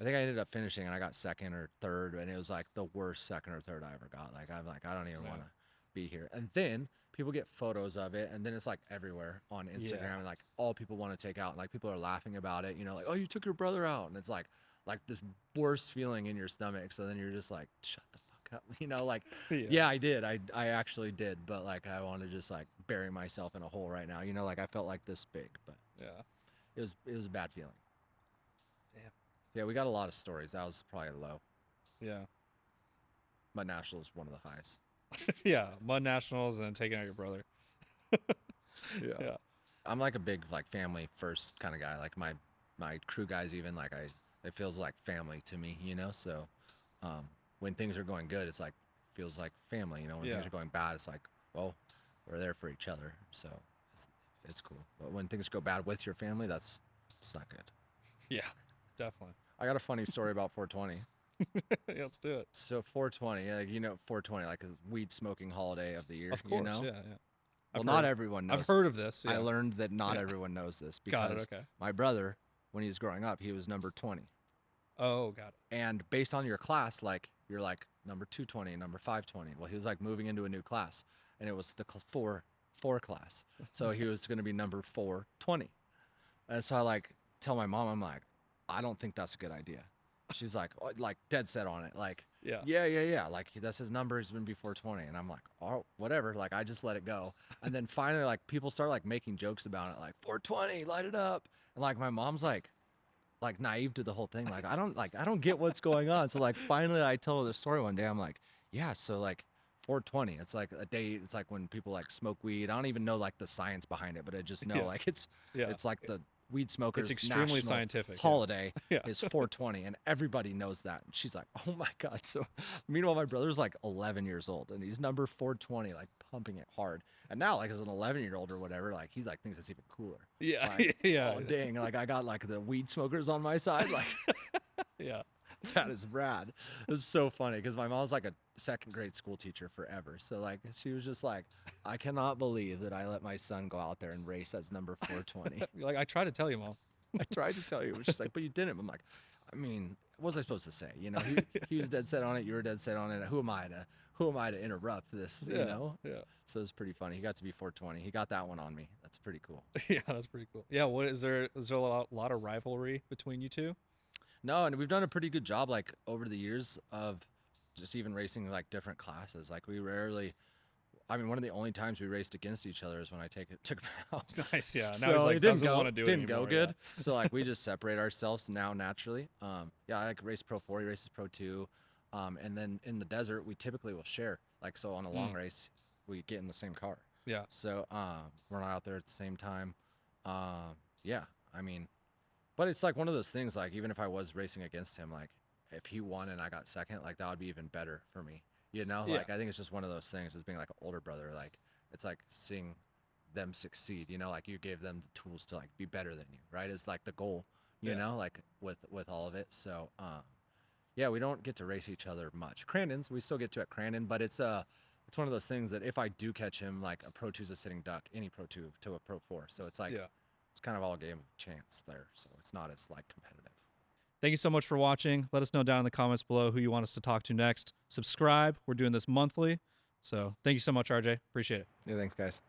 I think I ended up finishing and I got second or third, and it was like the worst second or third I ever got. Like I'm like, I don't even Yeah. want to be here. And then people get photos of it, and then it's like everywhere on Instagram, Yeah. and like all people want to take out, and like people are laughing about it, you know, like, oh, you took your brother out, and it's like this worst feeling in your stomach. So then you're just like, shut the fuck up, you know, like, yeah, I did, I actually did, but like I want to just like bury myself in a hole right now, you know, like I felt like this big, but Yeah. it was a bad feeling. Damn. Yeah, we got a lot of stories. That was probably low. Yeah. But National is one of the highs. Yeah. Mud Nationals and taking out your brother. Yeah. I'm like a big like family first kind of guy. Like my crew guys, even like it feels like family to me, you know. So when things are going good, it's like feels like family, you know. When things Yeah. are going bad, it's like, well, we're there for each other. So it's cool. But when things go bad with your family, it's not good. Yeah. Definitely. I got a funny story about 420. Yeah, let's do it. So 420, like, you know, 420, like a weed smoking holiday of the year. Of course. You know? Yeah. Yeah. Well, not everyone knows. I've heard of this. Yeah. I learned that not Yeah. everyone knows this Got it. because Okay. my brother, when he was growing up, he was number 20. Oh, got it. And based on your class, like you're like number 220, number 520. Well, he was like moving into a new class, and it was the 4 class. So he was going to be number 420. And so I like tell my mom, I'm like, I don't think that's a good idea. She's like dead set on it. Like, Yeah. yeah. Like that's his number. He's been before 20. And I'm like, oh, whatever. Like I just let it go. And then finally, like people start like making jokes about it, like 420, light it up. And like my mom's like naive to the whole thing. Like I don't get what's going on. So like finally I tell her the story one day. I'm like, yeah, so like 420, it's like a date. It's like when people like smoke weed. I don't even know like the science behind it, but I just know Yeah. like it's Yeah. like the weed smokers It's extremely national scientific. holiday Yeah. is 420, and everybody knows that. And she's like, oh my god. So meanwhile my brother's like 11 years old, and he's number 420, like pumping it hard. And now like as an 11-year-old or whatever, like he's like thinks it's even cooler. Yeah. Like, Yeah. oh dang, like I got like the weed smokers on my side. Like Yeah. that is rad. It was so funny because my mom's like a second grade school teacher forever. So like she was just like, I cannot believe that I let my son go out there and race as number 420. You're like, I tried to tell you, Mom. I tried to tell you, but she's like, but you didn't. I'm like, I mean, what was I supposed to say? You know, he was dead set on it. You were dead set on it. Who am I to interrupt this? You know? Yeah. So it's pretty funny. He got to be 420. He got that one on me. That's pretty cool. Yeah, that's pretty cool. Yeah, what is there a lot of rivalry between you two? No, and we've done a pretty good job like over the years of just even racing like different classes. Like we rarely, I mean, one of the only times we raced against each other is when I took him out. Nice, yeah. Now he's So like it didn't doesn't go want to do it didn't go anymore. good. So like we just separate ourselves now naturally. Yeah, I like race Pro 4, he races Pro 2. And then in the desert we typically will share. Like so on a long race we get in the same car. Yeah. So we're not out there at the same time. Yeah, I mean, but it's like one of those things, like even if I was racing against him, like if he won and I got second, like that would be even better for me. You know, Yeah. like I think it's just one of those things as being like an older brother, like it's like seeing them succeed, you know, like you gave them the tools to like be better than you, right? Is like the goal, you Yeah. know, like with all of it. So yeah, we don't get to race each other much. Crandon's, we still get to at Crandon, but it's one of those things that if I do catch him, like a Pro 2's a sitting duck, any Pro 2 to a Pro 4. So it's like Yeah. it's kind of all a game of chance there. So it's not as like competitive. Thank you so much for watching. Let us know down in the comments below who you want us to talk to next. Subscribe. We're doing this monthly. So thank you so much, RJ. Appreciate it. Yeah, thanks guys.